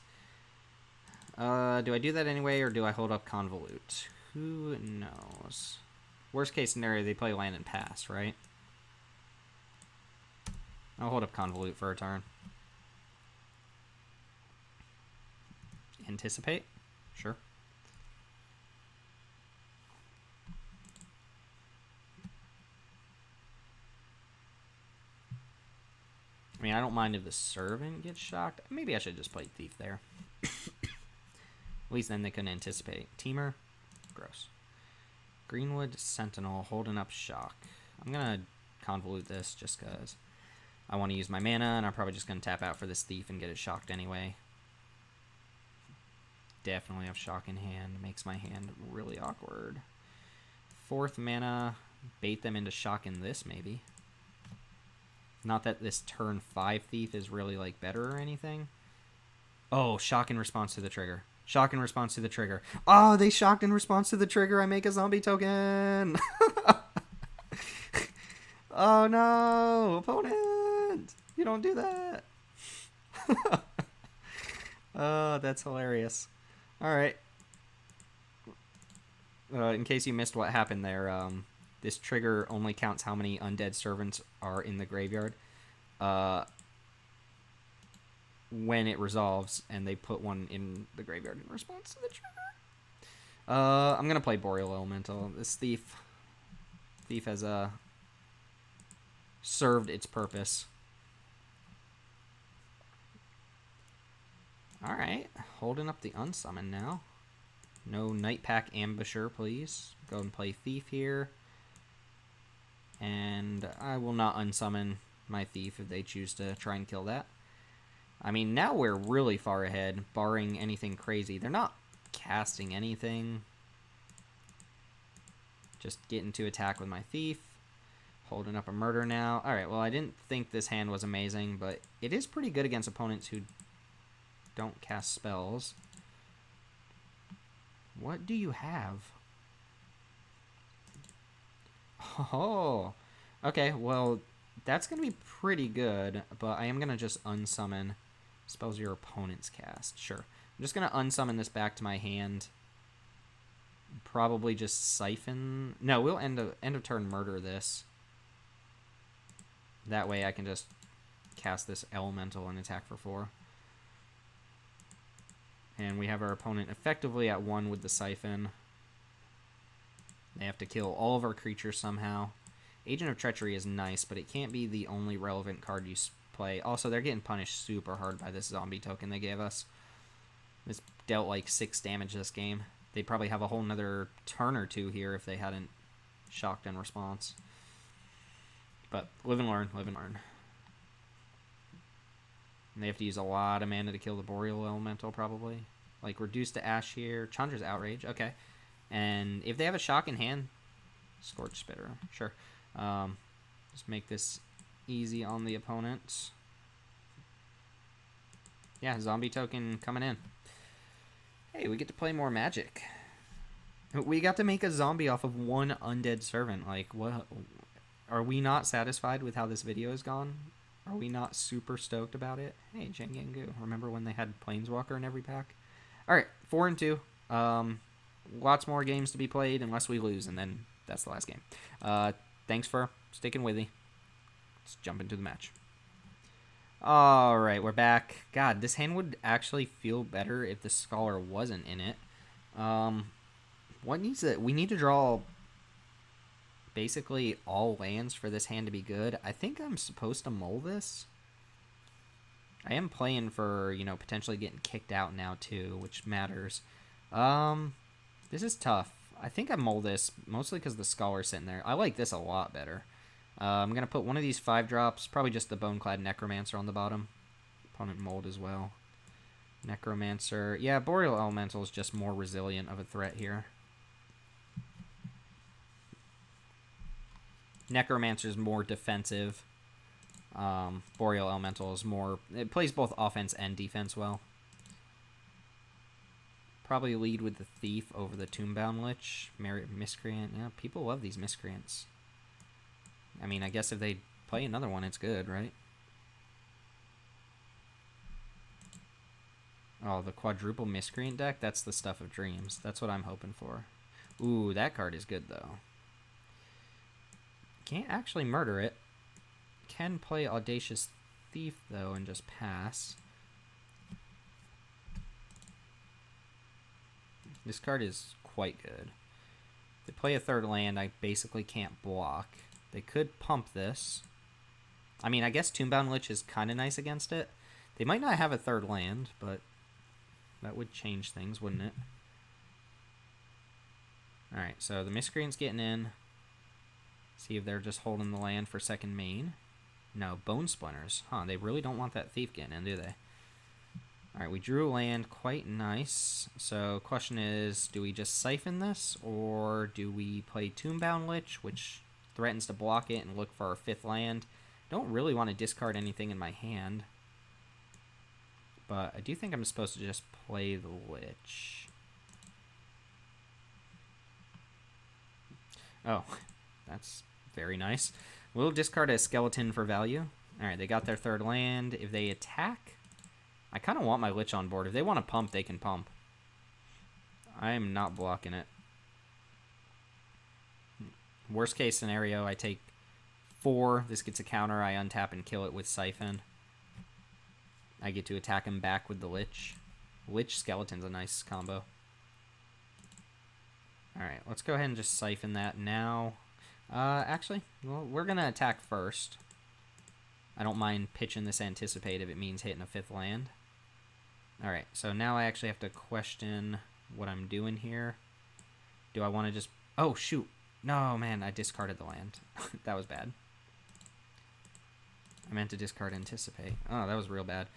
Do I do that anyway, or do I hold up Convolute? Who knows? Worst case scenario, they play land and pass, right? I'll hold up Convolute for a turn. Anticipate? Sure. I mean, I don't mind if the Servant gets shocked. Maybe I should just play Thief there. At least then they couldn't anticipate. Teamer? Gross. Greenwood Sentinel holding up shock. I'm going to Convolute this just because I want to use my mana, and I'm probably just going to tap out for this Thief and get it shocked anyway. Definitely have shock in hand. Makes my hand really awkward. 4th mana. Bait them into shock in this, maybe. Not that this turn 5 Thief is really, like, better or anything. Oh, shock in response to the trigger. Shock in response to the trigger. Oh, they shocked in response to the trigger. I make a zombie token. Oh, no. Opponent. You don't do that. Oh, that's hilarious. All right. In case you missed what happened there, this trigger only counts how many Undead Servants are in the graveyard when it resolves, and they put one in the graveyard in response to the trigger. I'm going to play Boreal Elemental. This Thief has served its purpose. Alright, holding up the unsummon now. No Night Pack Ambusher, please. Go and play Thief here. And I will not unsummon my Thief if they choose to try and kill that. I mean, now we're really far ahead, barring anything crazy. They're not casting anything. Just getting to attack with my Thief. Holding up a Murder now. Alright, well, I didn't think this hand was amazing, but it is pretty good against opponents who don't cast spells. What do you have? Oh, okay, well, that's going to be pretty good, but I am going to just unsummon spells your opponents cast. Sure. I'm just going to unsummon this back to my hand. Probably just Siphon. No, we'll end of turn Murder this. That way I can just cast this Elemental and attack for 4. And we have our opponent effectively at 1 with the Siphon. They have to kill all of our creatures somehow. Agent of Treachery is nice, but it can't be the only relevant card you play. Also, they're getting punished super hard by this zombie token they gave us. This dealt like 6 damage this game. They'd probably have a whole nother turn or 2 here if they hadn't shocked in response. But live and learn, live and learn. And they have to use a lot of mana to kill the Boreal Elemental, probably. Like, reduce to Ash here. Chandra's Outrage, okay. And if they have a shock in hand, Scorch Spitter, sure. Just make this easy on the opponent. Yeah, zombie token coming in. Hey, we get to play more Magic. We got to make a zombie off of 1 Undead Servant. Like, what? Are we not satisfied with how this video has gone? Are we not super stoked about it? Hey, Jengengu. Remember when they had Planeswalker in every pack? Alright, 4-2. Lots more games to be played unless we lose, and then that's the last game. Thanks for sticking with me. Let's jump into the match. Alright, we're back. God, this hand would actually feel better if the Scholar wasn't in it. What needs it? We need to draw basically all lands for this hand to be good. I think I'm supposed to mull this. I am playing for, you know, potentially getting kicked out now too, which matters. This is tough. I think I mull this mostly because the Scholar's sitting there. I like this a lot better. I'm going to put one of these 5-drops, probably just the Boneclad Necromancer on the bottom. Opponent mold as well. Necromancer. Yeah, Boreal Elemental is just more resilient of a threat here. Necromancer is more defensive. Boreal Elemental is more... It plays both offense and defense well. probably lead with the Thief over the Tombbound Lich. Miscreant. Yeah, people love these Miscreants. I mean, I guess if they play another one, it's good, right? Oh, the quadruple Miscreant deck? That's the stuff of dreams. That's what I'm hoping for. Ooh, that card is good, though. Can't actually murder it. Can play Audacious Thief, though, and just pass. This card is quite good. If they play a third land, I basically can't block. They could pump this. I mean, I guess Tombbound Lich is kind of nice against it. They might not have a third land, but that would change things, wouldn't it? Alright, so the Miscreant's getting in. See if they're just holding the land for second main. No, Bone Splinters. Huh, they really don't want that Thief getting in, do they? Alright, we drew a land. Quite nice. So, question is, do we just siphon this? Or do we play Tombbound Lich, which threatens to block it and look for our fifth land? Don't really want to discard anything in my hand. But I do think I'm supposed to just play the Lich. Oh, that's very nice. We'll discard a Skeleton for value. Alright, they got their third land. If they attack, I kind of want my Lich on board. If they want to pump, they can pump. I am not blocking it. Worst case scenario, I take 4. This gets a counter. I untap and kill it with Siphon. I get to attack him back with the Lich. Lich Skeleton's a nice combo. Alright, let's go ahead and just Siphon that now. Actually, well, we're going to attack first. I don't mind pitching this Anticipate if it means hitting a fifth land. Alright, so now I actually have to question what I'm doing here. Do I want to just... Oh, shoot. No, man, I discarded the land. That was bad. I meant to discard Anticipate. Oh, that was real bad.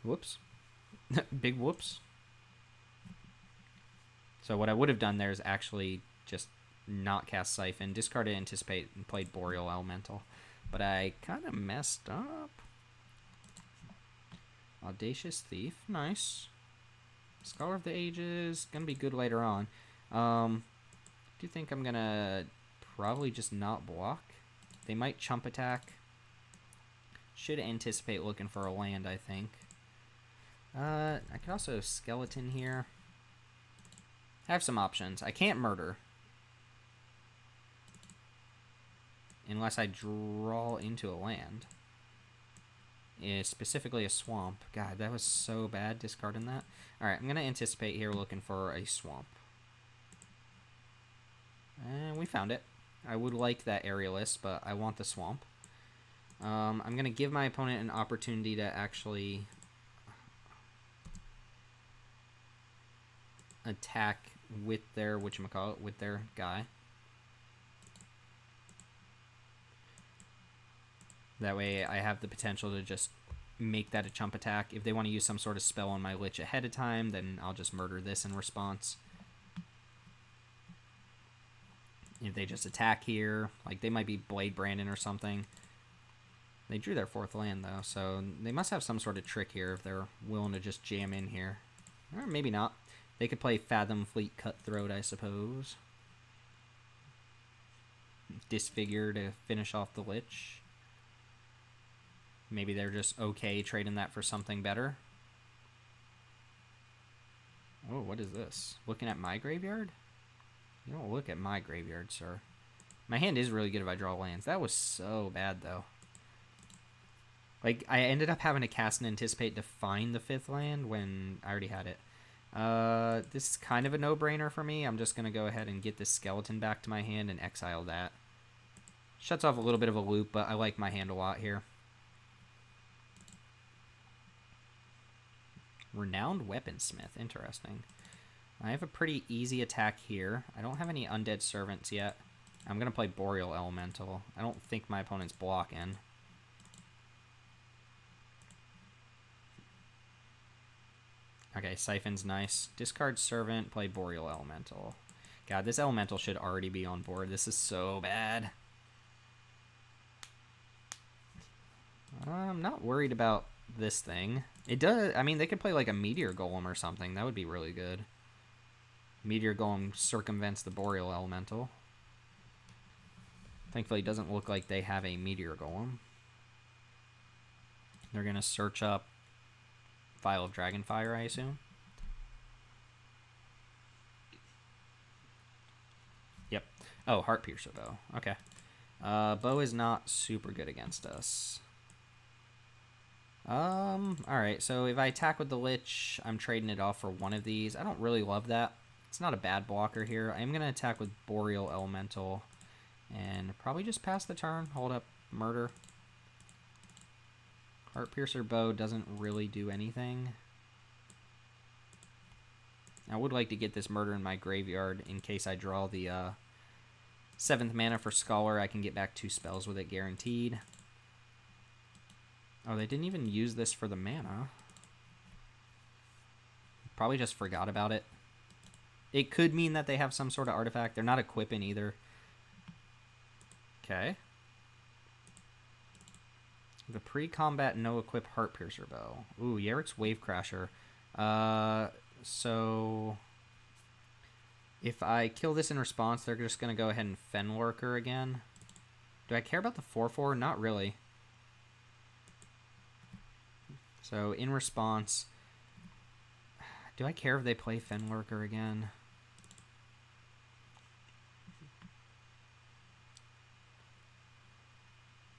Whoops. Big whoops. So what I would have done there is actually just not cast Siphon, discarded Anticipate, and played Boreal Elemental. But I kind of messed up. Audacious Thief, nice. Scholar of the Ages, gonna be good later on. Do you think I'm gonna probably just not block? They might chump attack. Should Anticipate looking for a land, I think. I could also Skeleton here. I have some options. I can't murder. Unless I draw into a land. Specifically a swamp. God, that was so bad discarding that. Alright, I'm going to Anticipate here looking for a swamp. And we found it. I would like that Aerialist, but I want the swamp. I'm going to give my opponent an opportunity to actually attack with their, whatchamacallit, with their guy. That way I have the potential to just make that a chump attack. If they want to use some sort of spell on my Lich ahead of time, then I'll just murder this in response. If they just attack here, like they might be Blade Brandon or something. They drew their fourth land though, so they must have some sort of trick here if they're willing to just jam in here. Or maybe not. They could play Fathom Fleet Cutthroat, I suppose. Disfigure to finish off the Lich. Maybe they're just okay trading that for something better. Oh, what is this? Looking at my graveyard? You don't look at my graveyard, sir. My hand is really good if I draw lands. That was so bad, though. Like, I ended up having to cast and Anticipate to find the fifth land when I already had it. This is kind of a no-brainer for me. I'm just going to go ahead and get this Skeleton back to my hand and exile that. Shuts off a little bit of a loop, but I like my hand a lot here. Renowned Weaponsmith. Interesting. I have a pretty easy attack here. I don't have any Undead Servants yet. I'm going to play Boreal Elemental. I don't think my opponent's blocking. Okay, Siphon's nice. Discard Servant, play Boreal Elemental. God, this Elemental should already be on board. This is so bad. I'm not worried about this thing. It does. I mean, they could play like a Meteor Golem or something. That would be really good. Meteor Golem circumvents the Boreal Elemental. Thankfully, it doesn't look like they have a Meteor Golem. They're going to search up Vial of Dragonfire, I assume. Yep. Oh, Heart Piercer Bow. Okay. Bow is not super good against us. Alright, so if I attack with the Lich, I'm trading it off for one of these. I don't really love that. It's not a bad blocker here. I'm going to attack with Boreal Elemental and probably just pass the turn. Hold up, Murder. Heart Piercer Bow doesn't really do anything. I would like to get this Murder in my graveyard in case I draw the 7th mana for Scholar. I can get back 2 spells with it guaranteed. Oh, they didn't even use this for the mana. Probably just forgot about it. It could mean that they have some sort of artifact. They're not equipping either. Okay. The pre-combat no-equip Heart Piercer Bow. Ooh, Yarrick's Wave Crasher. So if I kill this in response, they're just going to go ahead and Fenlurker again. Do I care about the 4/4? Not really. So in response, do I care if they play Fenlurker again?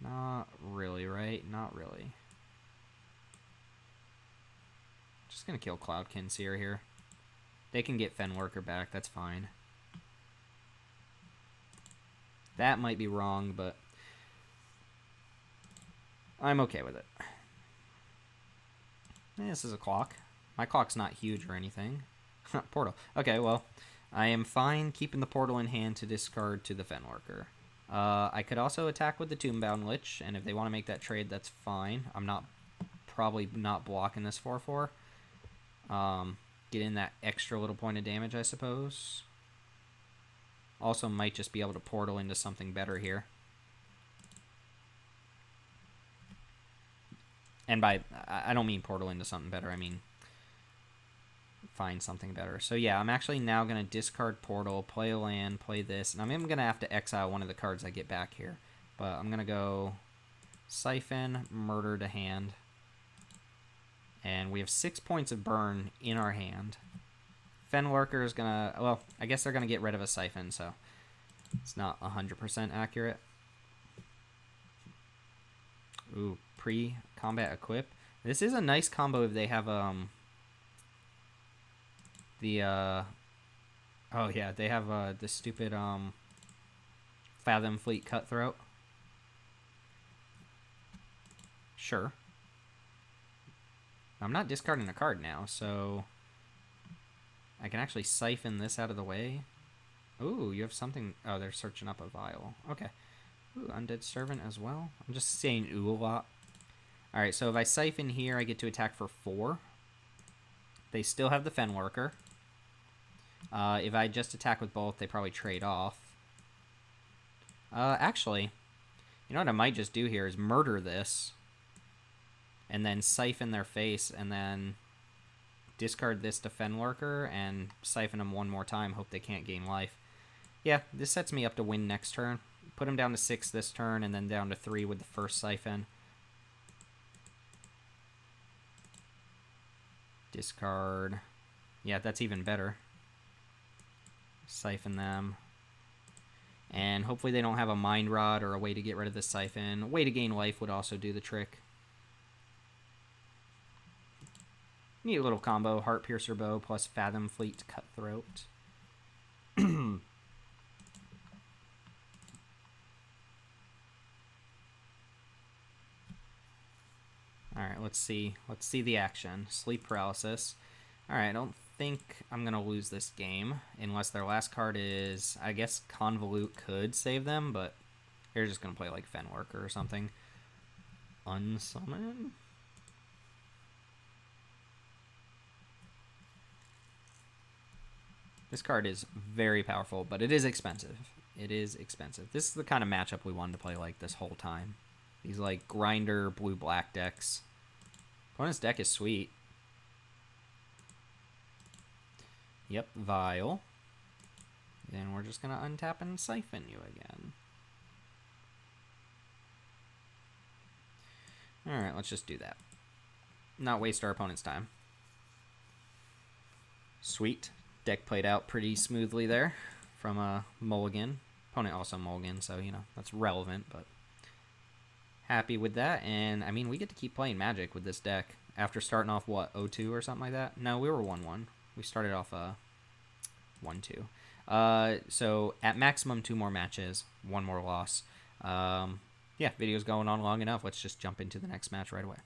Not really, right? Not really. Just gonna kill Cloudkin Seer here. They can get Fenlurker back, that's fine. That might be wrong, but I'm okay with it. This is a clock. My clock's not huge or anything. Portal. Okay, well, I am fine keeping the portal in hand to discard to the Fenlurker. I could also attack with the Tombbound Lich, and if they want to make that trade, that's fine. I'm probably not blocking this 4/4. Get in that extra little point of damage, I suppose. Also might just be able to portal into something better here. And by, I don't mean portal into something better, I mean find something better. So yeah, I'm actually now going to discard Portal, play a land, play this, and I'm even going to have to exile one of the cards I get back here. But I'm going to go Siphon, Murder to hand. And we have 6 points of burn in our hand. Fenlurker is going to, well, I guess they're going to get rid of a Siphon, so it's not 100% accurate. Ooh, pre-combat equip. This is a nice combo if they have oh yeah, they have the stupid Fathom Fleet Cutthroat. Sure. I'm not discarding a card now, so I can actually siphon this out of the way. Ooh, you have something. Oh, they're searching up a vial. Okay. Ooh, Undead Servant as well. I'm just saying ooh a lot. Alright, so if I siphon here, I get to attack for 4. They still have the Fenlurker. If I just attack with both, they probably trade off. Actually, you know what I might just do here is murder this. And then siphon their face, and then discard this to Fenlurker, and siphon them one more time, hope they can't gain life. Yeah, this sets me up to win next turn. Put them down to 6 this turn, and then down to 3 with the first siphon. Discard. Yeah, that's even better. Siphon them. And hopefully they don't have a Mind Rod or a way to get rid of the siphon. A way to gain life would also do the trick. Neat little combo. Heart Piercer Bow plus Fathom Fleet Cutthroat. Alright, let's see. Let's see the action. Sleep Paralysis. Alright, I don't think I'm going to lose this game. Unless their last card is... I guess Convolute could save them, but they're just going to play like Fenlurker or something. Unsummon? This card is very powerful, but it is expensive. It is expensive. This is the kind of matchup we wanted to play like this whole time. These like grinder blue-black decks. Opponent's deck is sweet. Yep, Vial. Then we're just going to untap and siphon you again. Alright, let's just do that. Not waste our opponent's time. Sweet. Deck played out pretty smoothly there from a mulligan. Opponent also mulligan, so, you know, that's relevant, but happy with that. And, I mean, we get to keep playing Magic with this deck. After starting off, what, 0-2 or something like that? No, we were 1-1. We started off 1-2. So, at maximum, 2 more matches, 1 more loss. Yeah, video's going on long enough. Let's just jump into the next match right away.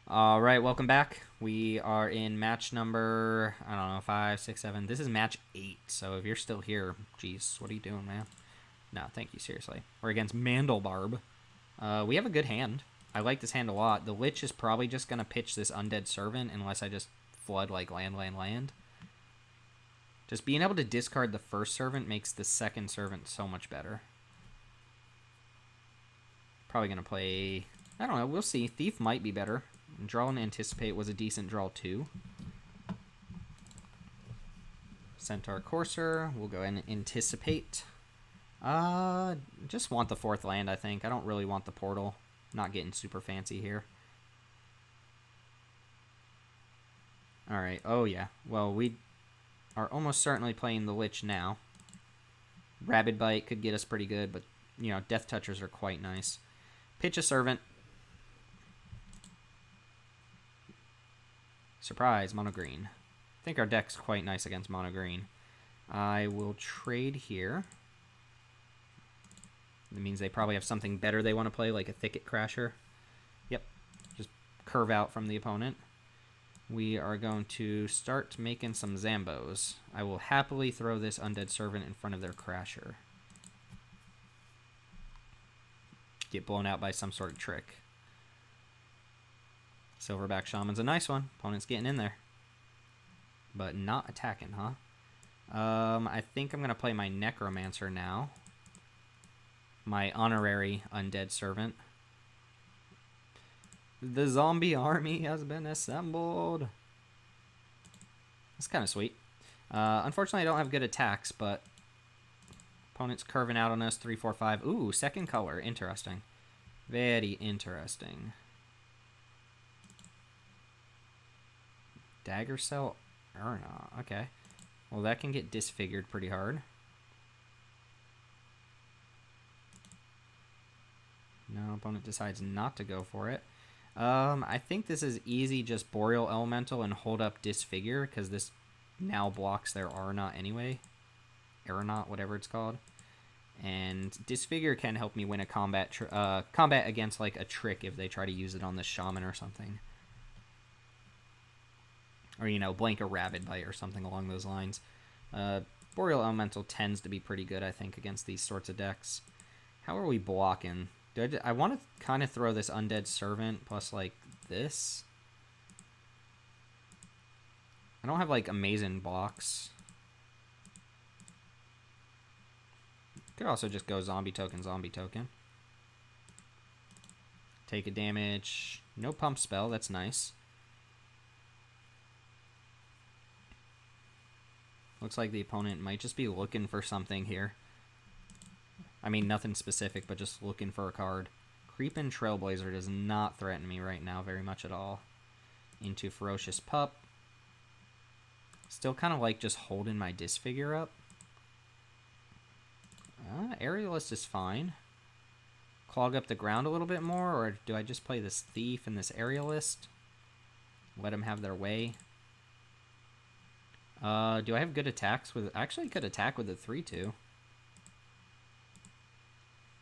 All right, welcome back. We are in match number, I don't know, 5, 6, 7. This is match 8. So if you're still here, geez, what are you doing, man? No, thank you, seriously. We're against Mandelbarb. We have a good hand. I like this hand a lot. The Lich is probably just going to pitch this Undead Servant unless I just flood like land. Just being able to discard the first Servant makes the second Servant so much better. Probably going to play, I don't know, we'll see. Thief might be better. Draw and Anticipate was a decent draw too. Centaur Courser, we'll go ahead and Anticipate. Just want the 4th land, I think. I don't really want the Portal. Not getting super fancy here. Alright, oh yeah. Well, we are almost certainly playing the Lich now. Rabid Bite could get us pretty good, but, you know, Death Touchers are quite nice. Pitch a Servant. Surprise, mono green. I think our deck's quite nice against mono green. I will trade here. That means they probably have something better they want to play, like a Thicket Crasher. Yep, just curve out from the opponent. We are going to start making some Zambos. I will happily throw this Undead Servant in front of their Crasher. Get blown out by some sort of trick. Silverback Shaman's a nice one. Opponent's getting in there. But not attacking, huh? I think I'm going to play my Necromancer now. My honorary Undead Servant. The zombie army has been assembled. That's kind of sweet. Unfortunately, I don't have good attacks, but opponent's curving out on us. 3, 4, 5. Ooh, second color. Interesting. Very interesting. Dagger Cell Urna. Okay. Well, that can get disfigured pretty hard. No, opponent decides not to go for it. I think this is easy, just Boreal Elemental and hold up Disfigure, because this now blocks their Arnot anyway. Aeronaut, whatever it's called. And Disfigure can help me win a combat against like a trick if they try to use it on the Shaman or something. Or, you know, blank a Rabid Bite or something along those lines. Boreal Elemental tends to be pretty good, I think, against these sorts of decks. How are we blocking? I want to kind of throw this Undead Servant plus, like, this. I don't have, like, amazing blocks. Could also just go Zombie Token, Zombie Token. Take a damage. No Pump Spell, that's nice. Looks like the opponent might just be looking for something here. I mean, nothing specific, but just looking for a card. Creepin' Trailblazer does not threaten me right now very much at all. Into Ferocious Pup. Still kind of like just holding my Disfigure up. Aerialist is fine. Clog up the ground a little bit more, or do I just play this Thief and this Aerialist? Let them have their way. Do I have good attacks with... I actually could attack with the 3-2.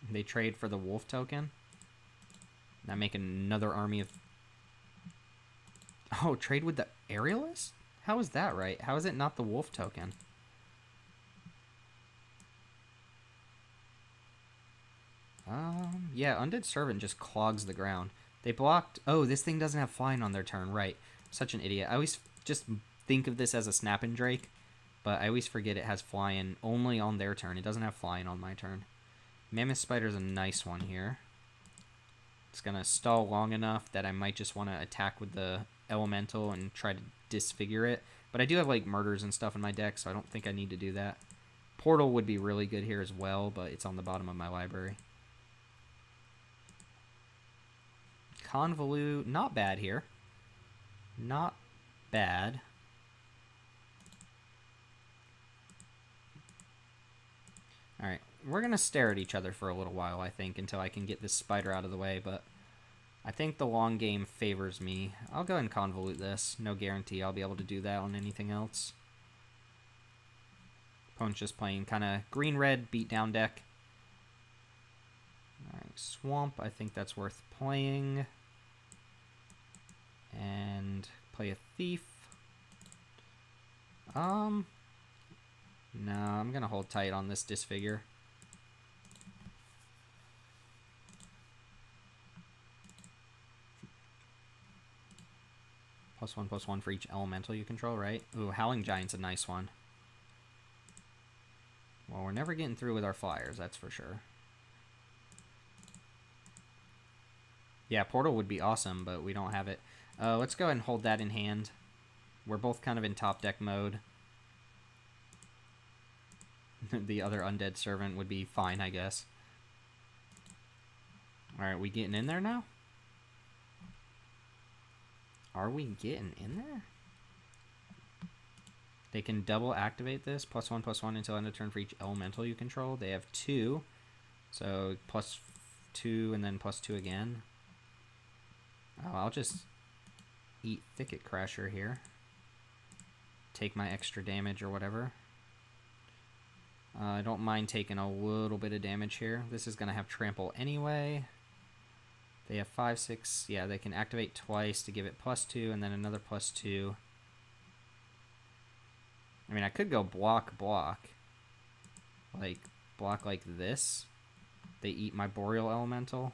They trade for the Wolf token. Now make another army of... Oh, trade with the Aerialist? How is that right? How is it not the Wolf token? Yeah, Undead Servant just clogs the ground. They blocked... Oh, this thing doesn't have flying on their turn. Right. Such an idiot. I always just think of this as a Snapping Drake, but I always forget it has flying only on their turn. It doesn't have flying on my turn. Mammoth Spider's a nice one here. It's going to stall long enough that I might just want to attack with the elemental and try to disfigure it. But I do have like murders and stuff in my deck, so I don't think I need to do that. Portal would be really good here as well, but it's on the bottom of my library. Convolute, not bad here. Not bad. Alright, we're going to stare at each other for a little while, I think, until I can get this spider out of the way, but I think the long game favors me. I'll go and convolute this. No guarantee I'll be able to do that on anything else. Opponent's just playing kind of green-red beatdown deck. Alright, Swamp, I think that's worth playing. And play a Thief. No, I'm going to hold tight on this Disfigure. +1/+1 for each elemental you control, right? Ooh, Howling Giant's a nice one. Well, we're never getting through with our flyers, that's for sure. Yeah, Portal would be awesome, but we don't have it. Let's go ahead and hold that in hand. We're both kind of in top deck mode. The other Undead Servant would be fine, I guess. Alright, we getting in there now? Are we getting in there? They can double activate this. +1/+1 until end of turn for each elemental you control. They have 2. So +2 and then +2 again. Oh, I'll just eat Thicket Crasher here. Take my extra damage or whatever. I don't mind taking a little bit of damage here. This is going to have trample anyway. They have 5, 6. Yeah, they can activate twice to give it +2 and then another +2. I mean, I could go block. Like, block like this. They eat my Boreal Elemental.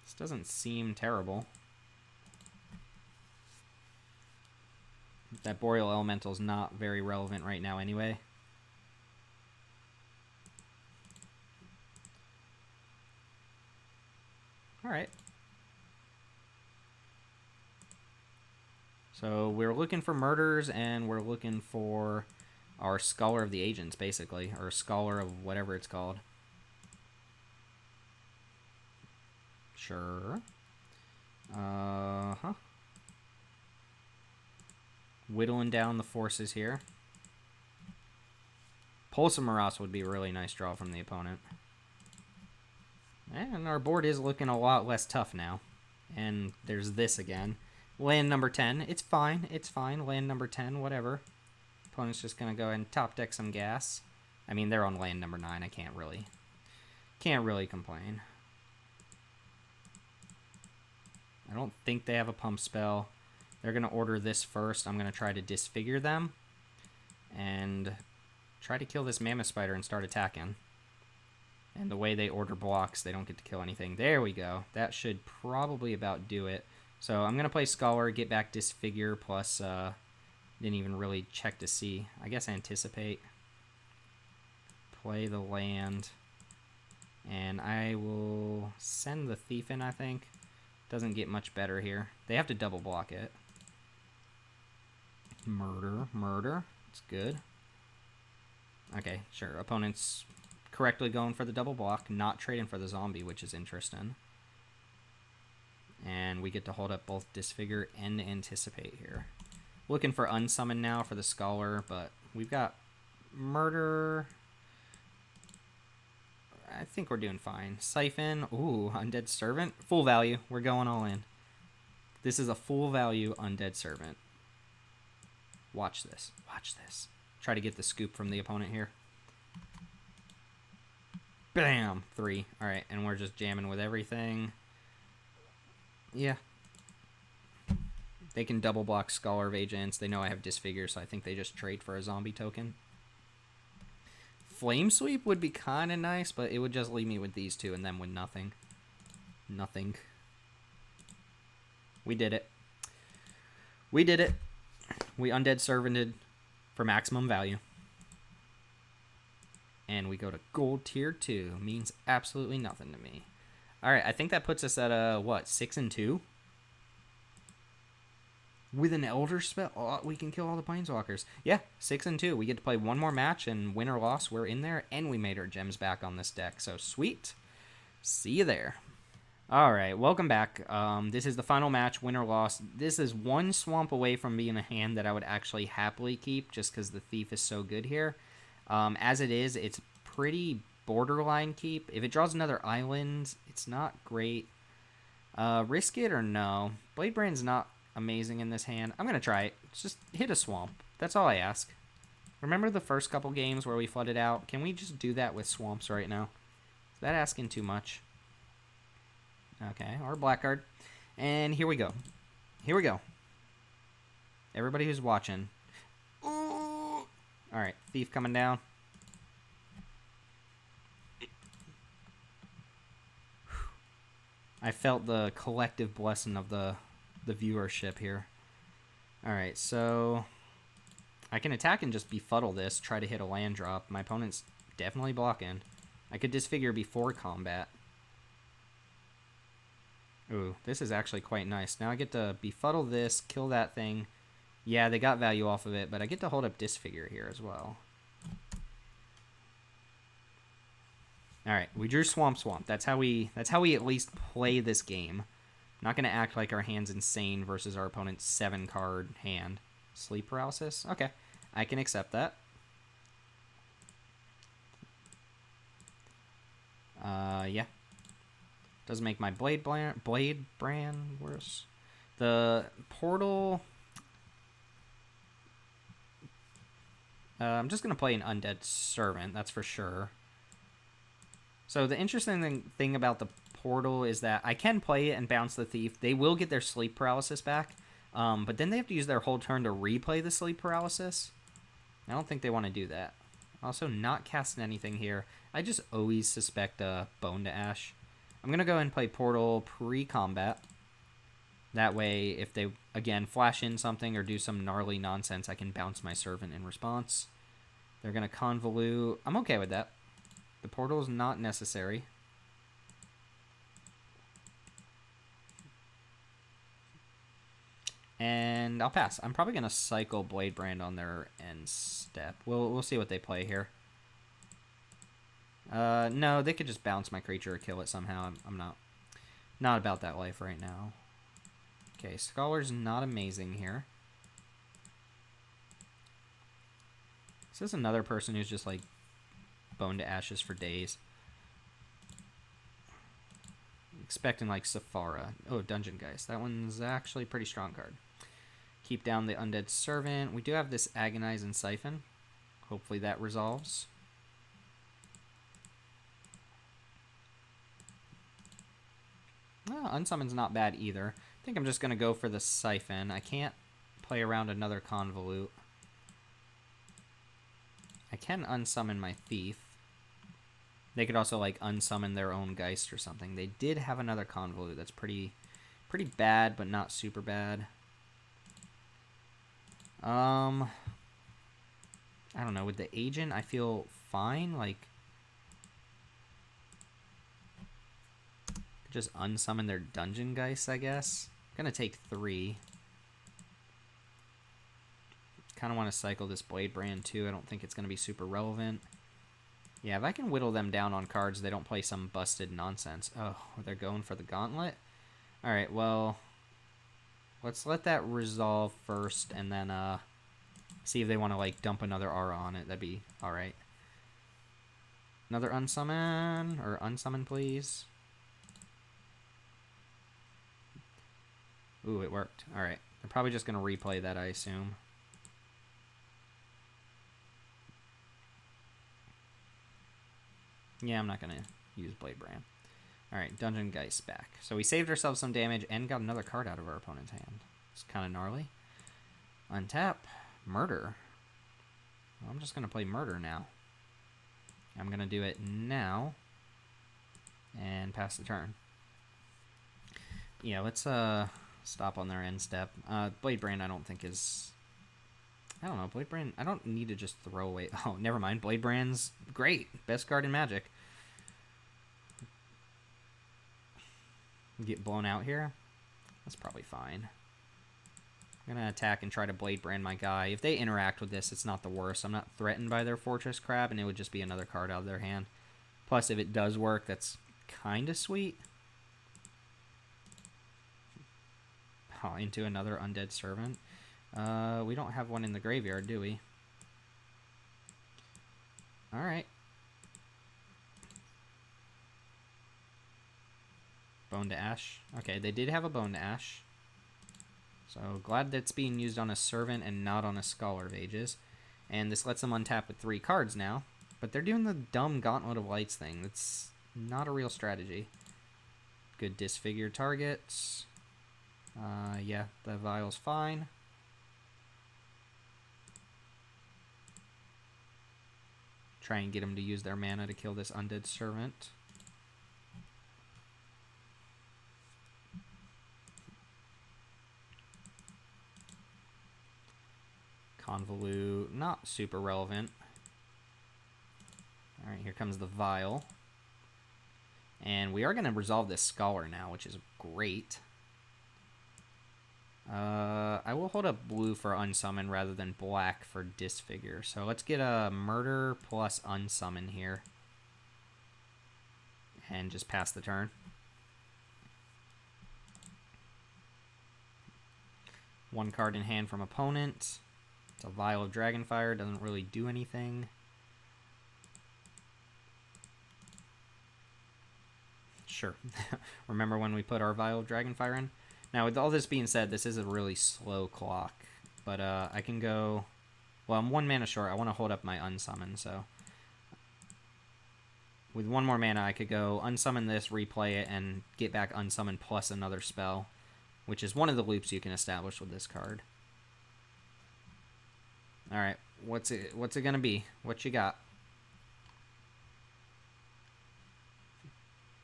This doesn't seem terrible. That Boreal Elemental is not very relevant right now anyway. Alright. So we're looking for murders and we're looking for our Scholar of the Agents, basically. Or Scholar of whatever it's called. Sure. Whittling down the forces here. Pulse of Morass would be a really nice draw from the opponent. And our board is looking a lot less tough now. And there's this again. Land number 10. It's fine. It's fine. Land number 10. Whatever. Opponent's just going to go ahead and top deck some gas. I mean, they're on land number 9. I can't really complain. I don't think they have a pump spell. They're going to order this first. I'm going to try to disfigure them. And try to kill this Mammoth Spider and start attacking. And the way they order blocks, they don't get to kill anything. There we go. That should probably about do it. So I'm going to play Scholar, get back Disfigure, plus didn't even really check to see. I guess Anticipate. Play the land. And I will send the Thief in, I think. Doesn't get much better here. They have to double block it. Murder. It's good. Okay, sure. Opponent's correctly going for the double block, not trading for the zombie, which is interesting. And we get to hold up both Disfigure and Anticipate here. Looking for Unsummon now for the Scholar, but we've got Murder. I think we're doing fine. Siphon. Ooh, Undead Servant. Full value. We're going all in. This is a full value Undead Servant. Watch this. Watch this. Try to get the scoop from the opponent here. Bam! 3. Alright, and we're just jamming with everything. Yeah. They can double block Scholar of Agents. They know I have Disfigure, so I think they just trade for a zombie token. Flame Sweep would be kind of nice, but it would just leave me with these two and them with nothing. Nothing. We did it. We did it. We Undead Servanted for maximum value. And we go to gold tier 2. Means absolutely nothing to me. Alright, I think that puts us at, what, 6-2? With an Elder Spell, oh, we can kill all the Planeswalkers. Yeah, 6-2. We get to play one more match, and win or loss, we're in there, and we made our gems back on this deck. So, sweet. See you there. Alright, welcome back. This is the final match, win or loss. This is one swamp away from being a hand that I would actually happily keep, just because the Thief is so good here. As it is, it's pretty borderline keep. If it draws another island, it's not great. Risk it or no? Bladebrand's not amazing in this hand. I'm going to try it. Just hit a swamp. That's all I ask. Remember the first couple games where we flooded out? Can we just do that with swamps right now? Is that asking too much? Okay, or blackguard. And here we go. Here we go. Everybody who's watching. Ooh. Alright, Thief coming down. I felt the collective blessing of the viewership here. Alright, so I can attack and just befuddle this, try to hit a land drop. My opponent's definitely blocking. I could disfigure before combat. Ooh, this is actually quite nice. Now I get to befuddle this, kill that thing. Yeah, they got value off of it, but I get to hold up disfigure here as well. Alright, we drew Swamp. That's how we at least play this game. Not going to act like our hand's insane versus our opponent's 7-card hand. Sleep paralysis? Okay, I can accept that. Yeah. Doesn't make my Blade Brand worse. The portal... I'm just going to play an Undead Servant, that's for sure. So the interesting thing about the portal is that I can play it and bounce the Thief. They will get their sleep paralysis back, but then they have to use their whole turn to replay the sleep paralysis. I don't think they want to do that. Also, not casting anything here. I just always suspect a Bone to Ash. I'm going to go and play Portal pre-combat. That way, if they, again, flash in something or do some gnarly nonsense, I can bounce my Servant in response. They're going to Convolute. I'm okay with that. The portal is not necessary. And I'll pass. I'm probably going to cycle Bladebrand on their end step. We'll see what they play here. No, they could just bounce my creature or kill it somehow. I'm not about that life right now. Okay, Scholar's not amazing here. This is another person who's just like Bone to Ashes for days. Expecting like Safara. Oh, Dungeon Geist. That one's actually a pretty strong card. Keep down the Undead Servant. We do have this Agonize and Siphon. Hopefully that resolves. Unsummon's not bad either. I think I'm just going to go for the Siphon. I can't play around another Convolute. I can unsummon my Thief. They could also like unsummon their own Geist or something. They did have another Convolute that's pretty bad, but not super bad. I don't know. With the Agent, I feel fine. Like, just unsummon their Dungeon Geist, I guess. I'm gonna take 3. Kind of want to cycle this Bladebrand too. I don't think it's gonna be super relevant. Yeah, if I can whittle them down on cards, they don't play some busted nonsense. Oh, they're going for the Gauntlet? Alright, well, let's let that resolve first, and then see if they want to like dump another aura on it. That'd be alright. Another unsummon, or unsummon please. Ooh, it worked. Alright, they're probably just going to replay that, I assume. Yeah, I'm not going to use Bladebrand. Alright, Dungeon Geist back. So we saved ourselves some damage and got another card out of our opponent's hand. It's kind of gnarly. Untap. Murder. Well, I'm just going to play Murder now. I'm going to do it now. And pass the turn. Yeah, let's stop on their end step. Bladebrand I don't think is... I don't know, Bladebrand... I don't need to just throw away... Oh, never mind. Bladebrand's great. Best card in Magic. Get blown out here. That's probably fine. I'm going to attack and try to Blade Brand my guy. If they interact with this, it's not the worst. I'm not threatened by their Fortress Crab, and it would just be another card out of their hand. Plus, if it does work, that's kind of sweet. Oh, into another Undead Servant. We don't have one in the graveyard, do we? Alright. Bone to Ash. Okay, they did have a Bone to Ash. So, glad that's being used on a Servant and not on a Scholar of Ages. And this lets them untap with 3 cards now. But they're doing the dumb Gauntlet of Lights thing. That's not a real strategy. Good disfigure targets. Yeah, the Vial's fine. Try and get them to use their mana to kill this Undead Servant. Convolute, not super relevant. Alright, here comes the Vial. And we are going to resolve this Scholar now, which is great. I will hold up blue for Unsummon rather than black for Disfigure. So let's get a Murder plus Unsummon here. And just pass the turn. One card in hand from opponent. It's a Vial of Dragonfire. Doesn't really do anything. Sure. Remember when we put our Vial of Dragonfire in? Now, with all this being said, this is a really slow clock. But I can go... Well, I'm 1 mana short. I want to hold up my Unsummon, so... With 1 more mana, I could go Unsummon this, replay it, and get back Unsummon plus another spell. Which is one of the loops you can establish with this card. Alright, what's it gonna be? What you got?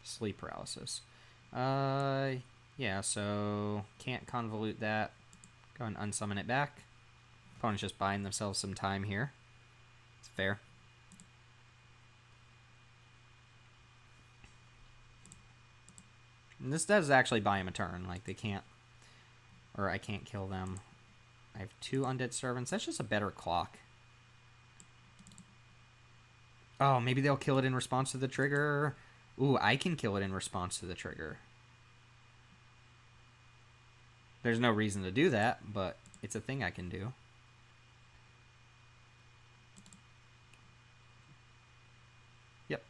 Sleep Paralysis. Yeah, so can't convolute that. Go and unsummon it back. Opponent's just buying themselves some time here. It's fair. And this does actually buy him a turn. Like, they can't... Or I can't kill them. I have 2 Undead Servants. That's just a better clock. Oh, maybe they'll kill it in response to the trigger. Ooh, I can kill it in response to the trigger. There's no reason to do that, but it's a thing I can do. Yep.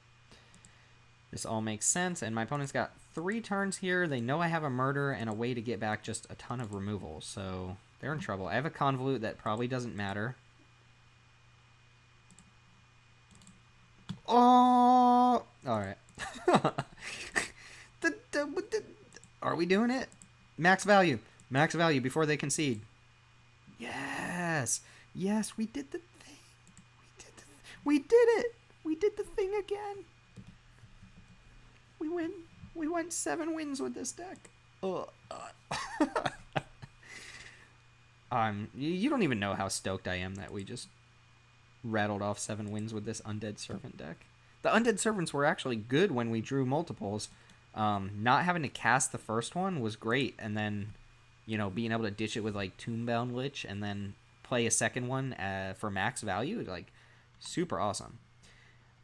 This all makes sense, and my opponent's got 3 turns here. They know I have a murder and a way to get back just a ton of removal, so they're in trouble. I have a convolute that probably doesn't matter. Oh! Alright. Are we doing it? Max value. Max value before they concede. Yes. Yes, we did the thing. We did it. We did the thing again. We win. We went 7 wins with this deck. You don't even know how stoked I am that we just rattled off 7 wins with this Undead Servant deck. The Undead Servants were actually good when we drew multiples. Not having to cast the first one was great, and then, you know, being able to ditch it with like Tombbound Lich and then play a second one for max value, like, super awesome.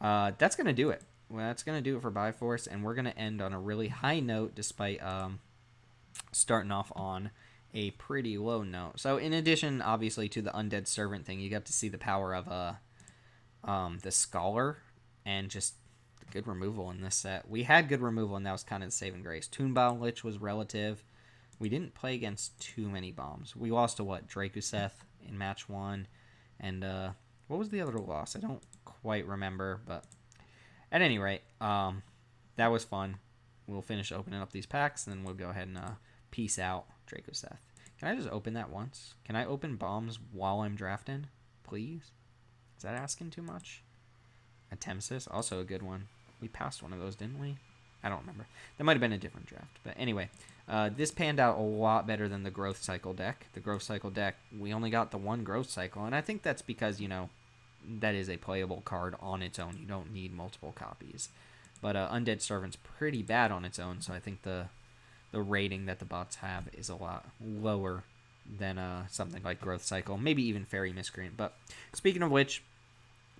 That's gonna do it. Well, that's gonna do it for Bioforce, and we're gonna end on a really high note, despite starting off on a pretty low note. So, in addition, obviously, to the Undead Servant thing, you got to see the power of the Scholar and just the good removal in this set. We had good removal, and that was kind of the saving grace. Tombbound Lich was relative. We didn't play against too many bombs. We lost to, what, Dracoseth in match 1. And what was the other loss? I don't quite remember, but at any rate, that was fun. We'll finish opening up these packs, and then we'll go ahead and peace out Dracoseth. Can I just open that once? Can I open bombs while I'm drafting? Please? Is that asking too much? Atemsis, also a good one. We passed one of those, didn't we? I don't remember. That might have been a different draft. But anyway, this panned out a lot better than the Growth Cycle deck. The Growth Cycle deck, we only got the 1 Growth Cycle, and I think that's because, you know, that is a playable card on its own. You don't need multiple copies. But Undead Servant's pretty bad on its own, so I think the rating that the bots have is a lot lower than something like Growth Cycle, maybe even Fairy Miscreant. But speaking of which,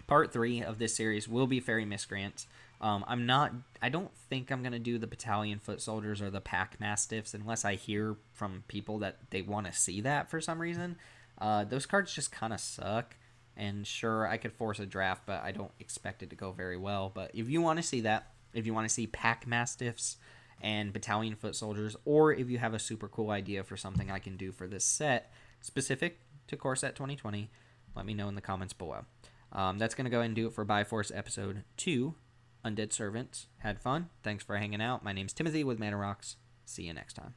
part 3 of this series will be Fairy Miscreants. I don't think I'm going to do the Battalion Foot Soldiers or the Pack Mastiffs unless I hear from people that they want to see that for some reason. Those cards just kind of suck. And sure, I could force a draft, but I don't expect it to go very well. But if you want to see that, if you want to see Pack Mastiffs and Battalion Foot Soldiers, or if you have a super cool idea for something I can do for this set, specific to Core Set 2020, let me know in the comments below. That's going to go ahead and do it for Byforce Episode 2, Undead Servants. Had fun. Thanks for hanging out. My name's Timothy with Mana Rocks. See you next time.